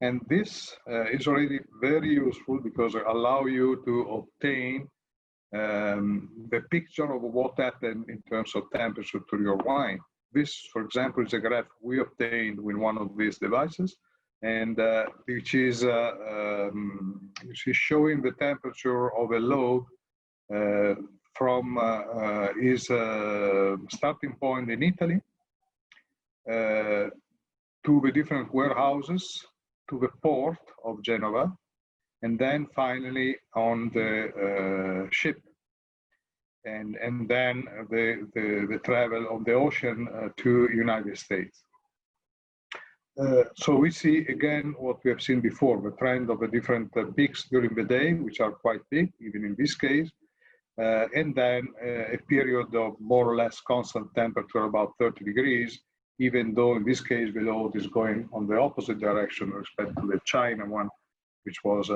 And this is already very useful because it allows you to obtain the picture of what happened in terms of temperature to your wine. This, for example, is a graph we obtained with one of these devices, and which is showing the temperature of a load from his starting point in Italy to the different warehouses, to the port of Genova, and then finally on the ship, and then the travel of the ocean to United States. So we see again what we have seen before, the trend of the different peaks during the day, which are quite big, even in this case, and then a period of more or less constant temperature, about 30 degrees, even though in this case the load is going on the opposite direction with respect to the China one, which was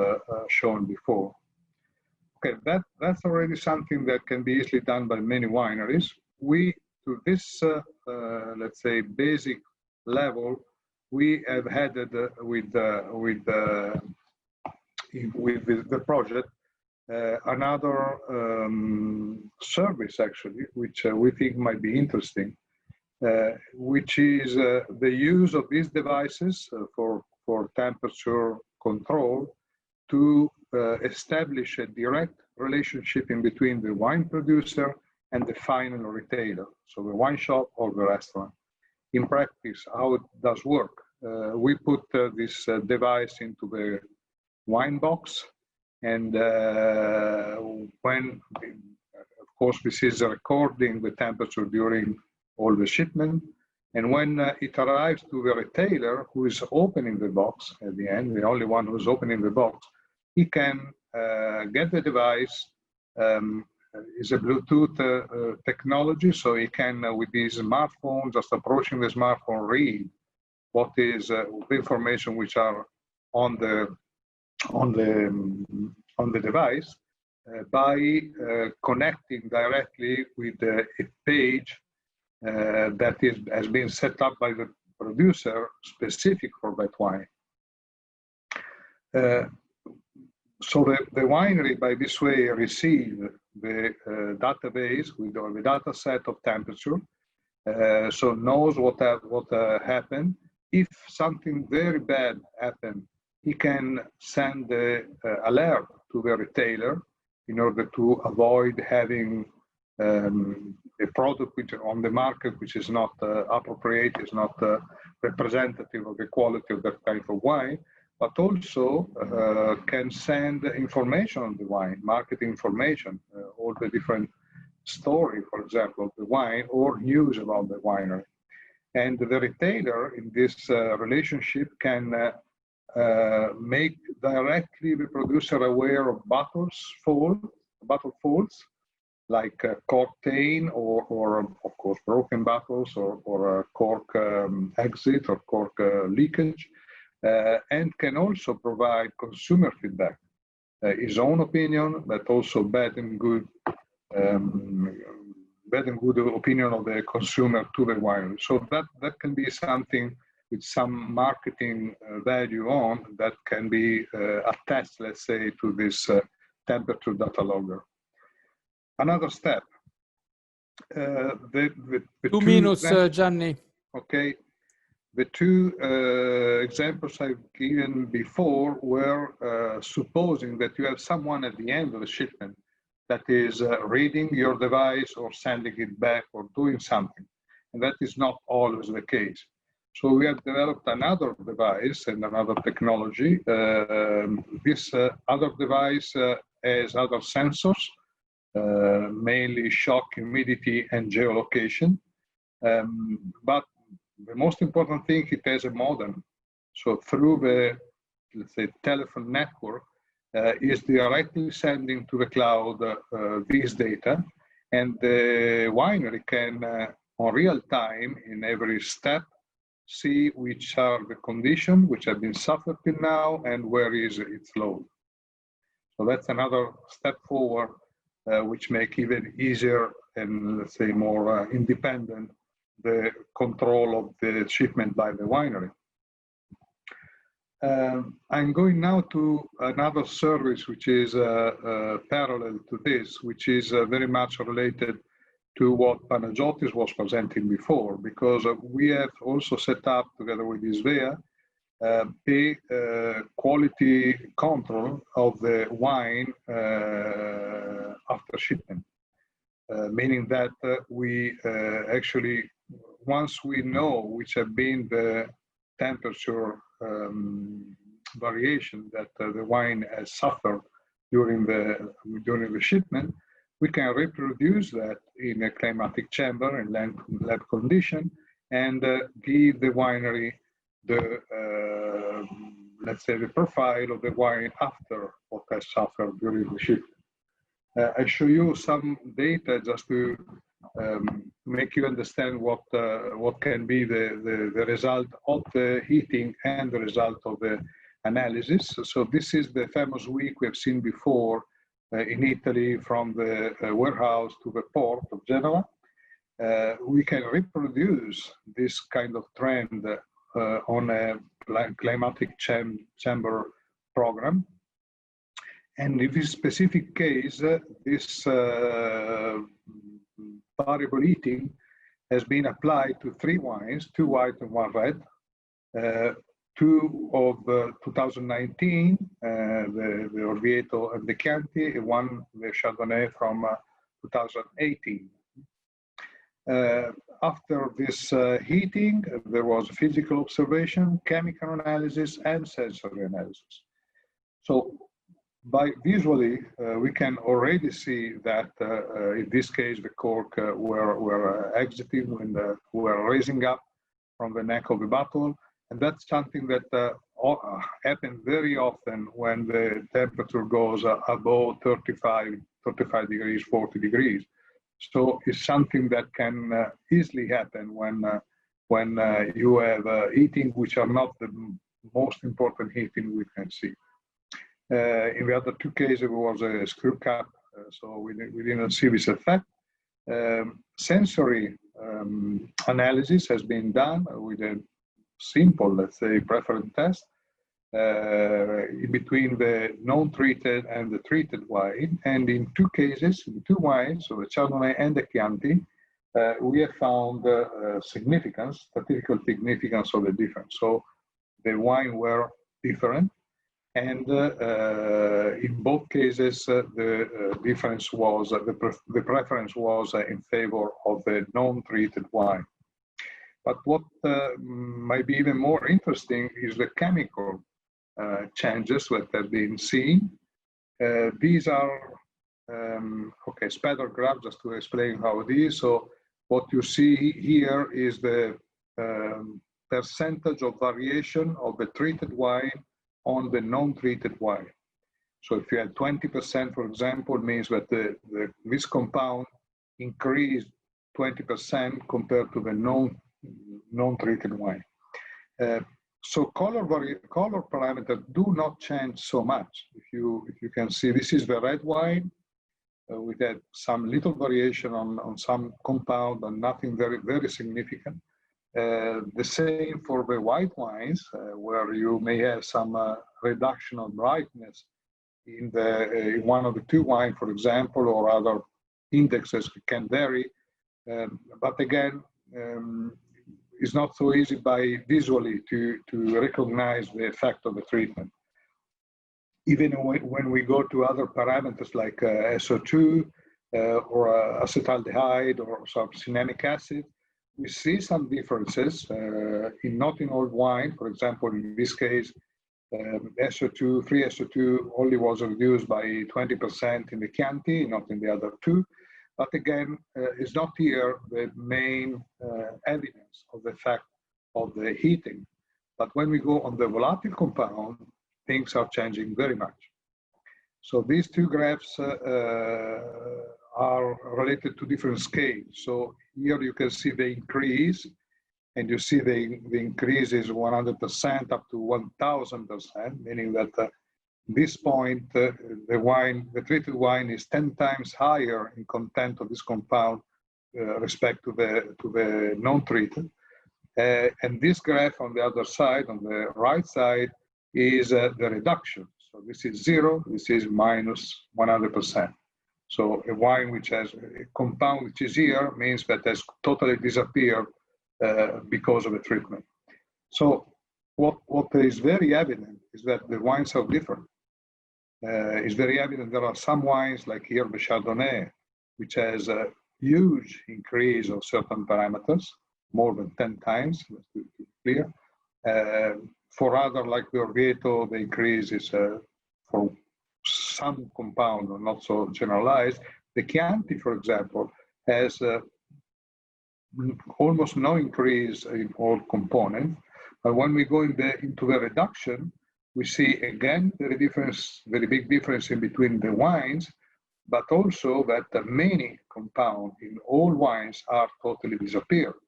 shown before. Okay, that's already something that can be easily done by many wineries. We, to this, let's say, basic level, we have added with the project another service, actually, which we think might be interesting, which is the use of these devices for temperature control to establish a direct relationship in between the wine producer and the final retailer, so the wine shop or the restaurant. In practice, how it does work, we put this device into the wine box, and when, of course, this is recording the temperature during all the shipment, and when it arrives to the retailer who is opening the box at the end, the only one who's opening the box, he can get the device. Is a Bluetooth technology, so he can, with his smartphone, just approaching the smartphone, read what is the information which are on the device by connecting directly with a page that has been set up by the producer specific for that wine. So the winery, by this way, receive the database with the data set of temperature, so knows what happened. If something very bad happened, he can send the alert to the retailer in order to avoid having a product which on the market which is not appropriate, is not representative of the quality of that type of wine, but also can send information on the wine, marketing information, all the different story, for example, of the wine or news about the winery. And the retailer in this relationship can make directly the producer aware of bottle faults, like cork stain or of course broken bottles or cork exit or cork leakage, and can also provide consumer feedback, his own opinion, but also bad and good opinion of the consumer to the winery. So that can be something with some marketing value on that can be attached, let's say, to this temperature data logger. Another step. The 2 minutes, Gianni. Okay. The two examples I've given before were supposing that you have someone at the end of the shipment that is reading your device or sending it back or doing something. And that is not always the case. So we have developed another device and another technology. This other device has other sensors, mainly shock, humidity, and geolocation. But the most important thing, it has a modem. So through the, let's say, telephone network, is directly sending to the cloud these data, and the winery can, on real time, in every step, see which are the conditions which have been suffered till now and where is its load. So that's another step forward, which make even easier and, let's say, more independent the control of the shipment by the winery. I'm going now to another service which is parallel to this, which is very much related to what Panagiotis was presenting before, because we have also set up, together with Vinidea, a quality control of the wine after shipment, meaning that we actually, once we know which have been the temperature variation that the wine has suffered during the shipment, we can reproduce that in a climatic chamber in lab condition and give the winery the let's say the profile of the wine after what has suffered during the shipment. I show you some data just to make you understand what can be the result of the heating and the result of the analysis. So this is the famous week we have seen before in Italy, from the warehouse to the port of Genoa. We can reproduce this kind of trend on a climatic chamber program. And in this specific case, this variable heating has been applied to 3 wines, 2 white and 1 red, 2 of 2019, the Orvieto and the Chianti, and 1, the Chardonnay from 2018. After this heating, there was physical observation, chemical analysis, and sensory analysis. So by visually, we can already see that in this case, the cork were exiting when were raising up from the neck of the bottle. And that's something that happens very often when the temperature goes above 35 degrees, 40 degrees. So it's something that can easily happen when you have heating which are not the most important heating we can see. In the other 2 cases, it was a screw cap, so we didn't see this effect. Sensory analysis has been done with a simple, let's say, preference test in between the non-treated and the treated wine. And in 2 cases, in 2 wines, so the Chardonnay and the Chianti, we have found significance, statistical significance of the difference. So the wine were different. And in both cases, the difference was, the preference was in favor of the non-treated wine. But what might be even more interesting is the chemical changes that have been seen. These are, okay, spatter graph, just to explain how it is. So what you see here is the percentage of variation of the treated wine on the non-treated wine. So if you had 20%, for example, means that this compound increased 20% compared to the non-treated wine. So color parameters do not change so much. If you can see, this is the red wine. We had some little variation on some compound, and nothing very significant. The same for the white wines, where you may have some reduction of brightness in one of the 2 wines, for example, or other indexes can vary. But again, it's not so easy by visually to recognize the effect of the treatment. Even when we go to other parameters like SO2 or acetaldehyde or succinic acid, we see some differences not in all wine. For example, in this case, SO2, free SO2 only was reduced by 20% in the Chianti, not in the other 2. But again, it's not here the main evidence of the effect of the heating. But when we go on the volatile compound, things are changing very much. So these 2 graphs are related to different scales. So here you can see the increase, and you see the increase is 100% up to 1000%, meaning that at this point, the treated wine is 10 times higher in content of this compound respect to the non-treated. And this graph on the other side, on the right side, is the reduction. So this is 0, this is minus 100%. So a wine which has a compound which is here means that has totally disappeared because of a treatment. So what is very evident is that the wines are different. It's very evident there are some wines, like here the Chardonnay, which has a huge increase of certain parameters, more than 10 times, to be clear. For other, like the Orvieto, the increase is for some compound, or not so generalized. The Chianti, for example, has almost no increase in all components. But when we go into the reduction, we see again very big difference in between the wines, but also that many compounds in all wines are totally disappeared.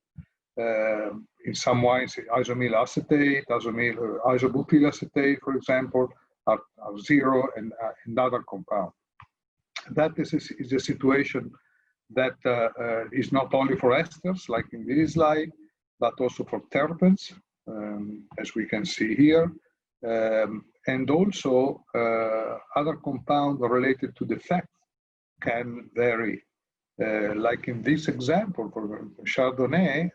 In some wines, isoamyl acetate, isobutyl acetate, for example, are 0, and other compounds. That is a situation that is not only for esters, like in this slide, but also for terpenes, as we can see here, and also other compounds related to defects can vary. Like in this example, for Chardonnay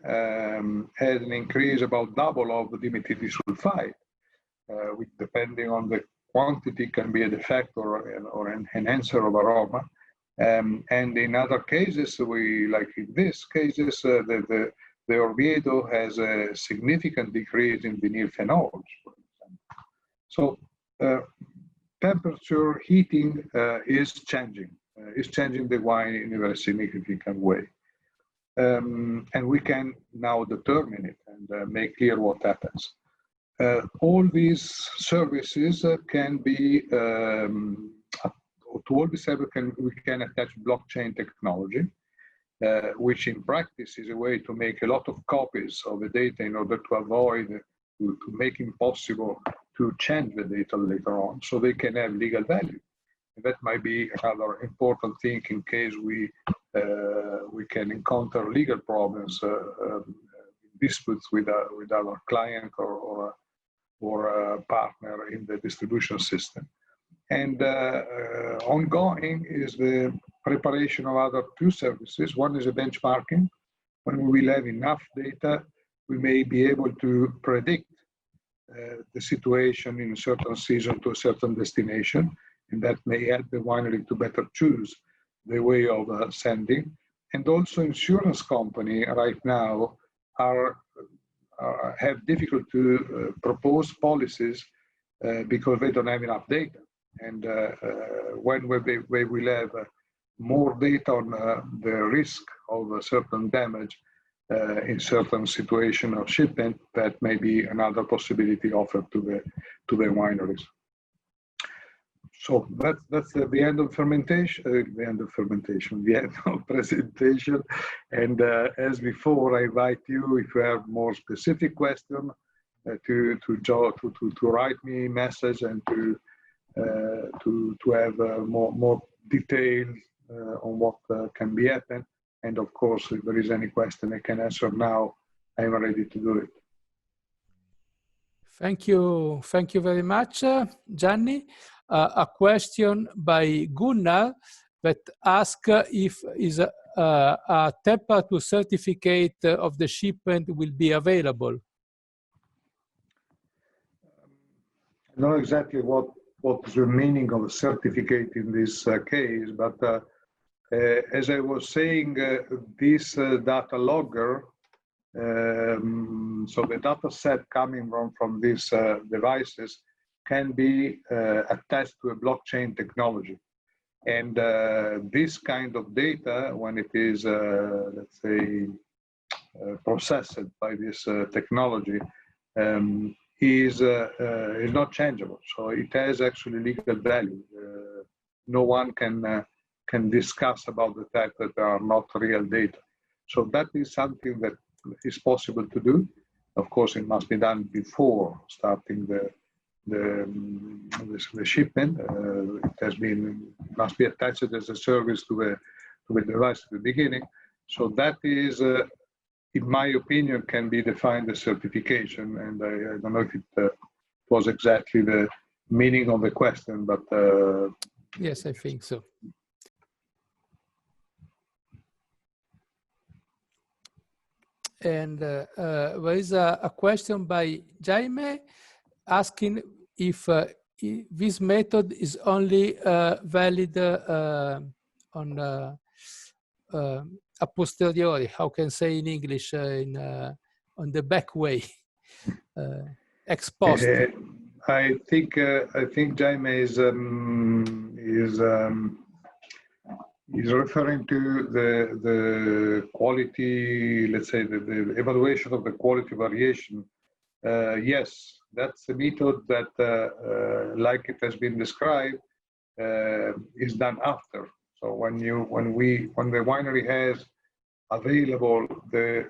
had an increase about double of the dimethyl disulfide, which, depending on the quantity, can be a defect or an enhancer of aroma. And in other cases, like in this cases, the Orvieto has a significant decrease in vinyl phenols, for example. So temperature, heating is changing the wine in a very significant way. And we can now determine it and make clear what happens. All these services can be, to all these services we can attach blockchain technology, which in practice is a way to make a lot of copies of the data in order to avoid, to make it impossible to change the data later on, so they can have legal value. And that might be another important thing in case we can encounter legal problems, disputes with our client or a partner in the distribution system. And ongoing is the preparation of other two services. One is a benchmarking. When we will have enough data, we may be able to predict the situation in a certain season to a certain destination, and that may help the winery to better choose the way of sending. And also insurance company right now have difficult to propose policies because they don't have enough data. And when we will have more data on the risk of a certain damage in certain situation of shipment, that may be another possibility offered to the wineries. So that's the end of fermentation, the end of presentation. And as before, I invite you, if you have more specific question, to write me a message and to have more details on what can be happened. And of course, if there is any question I can answer now, I'm ready to do it. Thank you very much, Gianni. A question by Gunnar that asks if a temperature certificate of the shipment will be available. I don't know exactly what's the meaning of a certificate in this case, but as I was saying, this data logger, so the data set coming from these devices can be attached to a blockchain technology. And this kind of data, when it is, let's say, processed by this technology, is not changeable. So it has actually legal value. No one can discuss about the fact that there are not real data. So that is something that is possible to do. Of course, it must be done before starting the shipment. Must be attached as a service to the device at the beginning. So that is, in my opinion, can be defined as certification. And I don't know if was exactly the meaning of the question, but yes, I think so. And there is a question by Jaime asking if this method is only valid on a posteriori, how can say in English, on the back way, ex post. I think Jaime is referring to the quality, let's say the evaluation of the quality variation. Yes, that's a method that, like it has been described, is done after. So when the winery has available the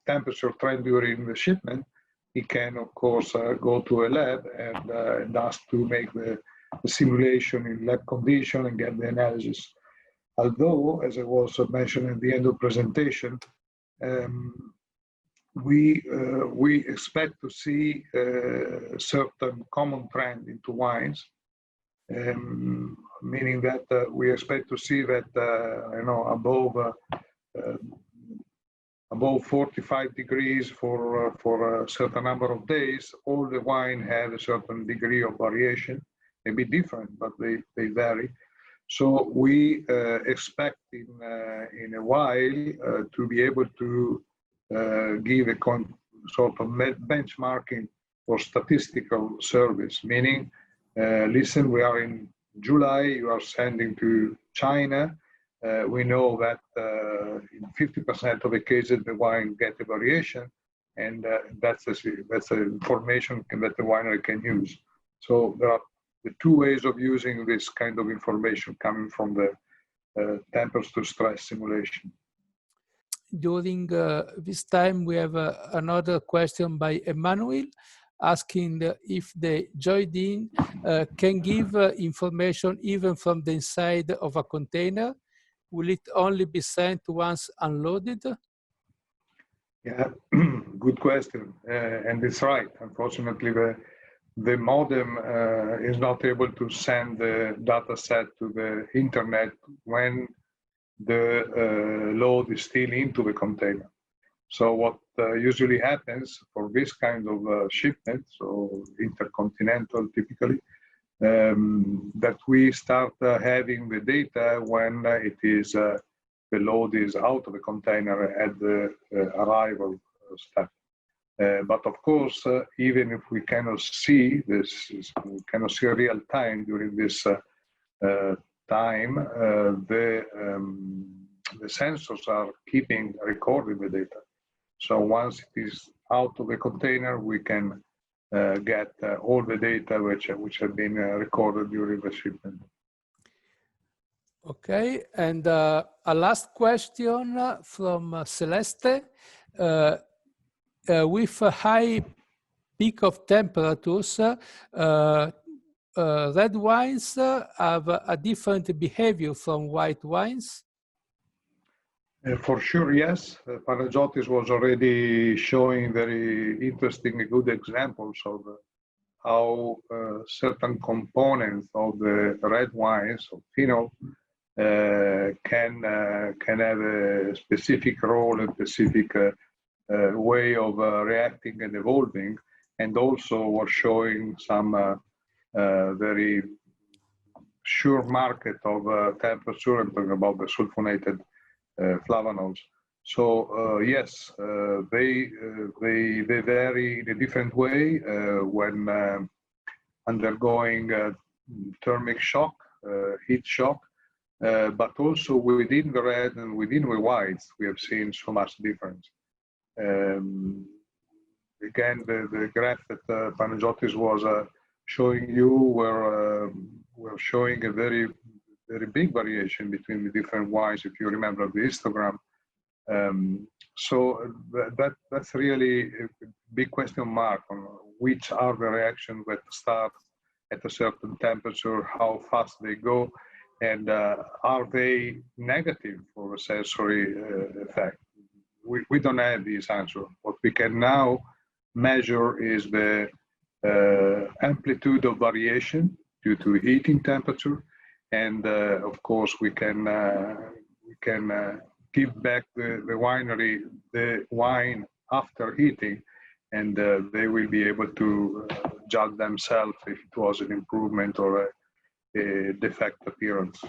temperature trend during the shipment, he can of course go to a lab and ask to make the simulation in lab condition and get the analysis. Although, as I was mentioned at the end of the presentation, we expect to see a certain common trend into wines, meaning that we expect to see that above 45 degrees for a certain number of days, all the wine have a certain degree of variation. Maybe different, but they vary. So we expect in a while to be able to give a sort of benchmarking for statistical service, meaning, listen, we are in July, you are sending to China. We know that in 50% of the cases the wine get a variation, and that's the information that the winery can use. So there are the two ways of using this kind of information coming from the temperature to stress simulation. During this time, we have another question by Emmanuel asking if the Joydin can give information even from the inside of a container. Will it only be sent once unloaded? Yeah, good question. And it's right. Unfortunately, the modem is not able to send the data set to the internet when the load is still into the container. So what usually happens for this kind of shipment, so intercontinental typically, that we start having the data when it is the load is out of the container at the arrival step. But of course, even if we cannot see this, we cannot see real time during this time, the sensors are recording the data. So once it is out of the container, we can get all the data which have been recorded during the shipment. Okay, and a last question from Celeste. With a high peak of temperatures, red wines have a different behavior from white wines? For sure, yes. Panagiotis was already showing very interesting, good examples of how certain components of the red wines, of phenol, can have a specific role, a specific way of reacting and evolving, and also was showing some very sure market of temperature. I'm talking about the sulfonated flavanols. So yes, they vary in a different way when undergoing thermic shock, heat shock, but also within the red and within the whites, we have seen so much difference. Again, the graph that Panagiotis was showing you were showing a very big variation between the different wines, if you remember the histogram. So that's really a big question mark on which are the reactions that start at a certain temperature, how fast they go, and are they negative for a sensory effect? We don't have this answer. What we can now measure is the amplitude of variation due to heating temperature, and of course we can give back the winery the wine after heating, and they will be able to judge themselves if it was an improvement or a defect appearance.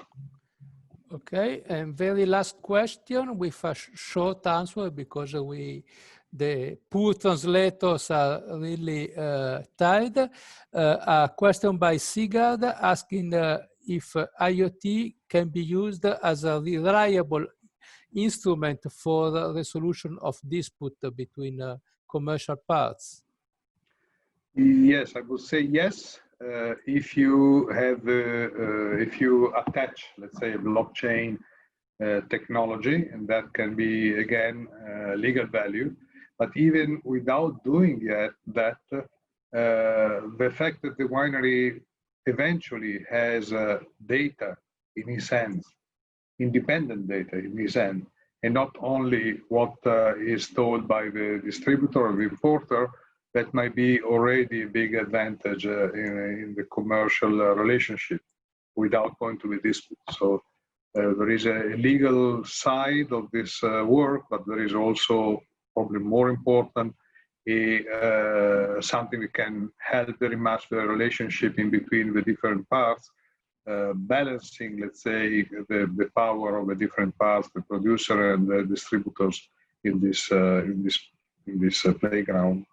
Okay, and very last question with a short answer, because the poor translators are really tired. A question by Sigurd asking if IoT can be used as a reliable instrument for the resolution of dispute between commercial parts. Yes, I would say yes. If you have, if you attach, let's say, a blockchain technology, and that can be again legal value. But even without doing that, the fact that the winery eventually has data in his hands, independent data in his hand, and not only what is told by the distributor or the importer, that might be already a big advantage in the commercial relationship without going to the dispute. So there is a legal side of this work, but there is also, probably more important, something that can help very much the relationship in between the different parts, balancing, let's say, the power of the different parts, the producer and the distributors in this playground.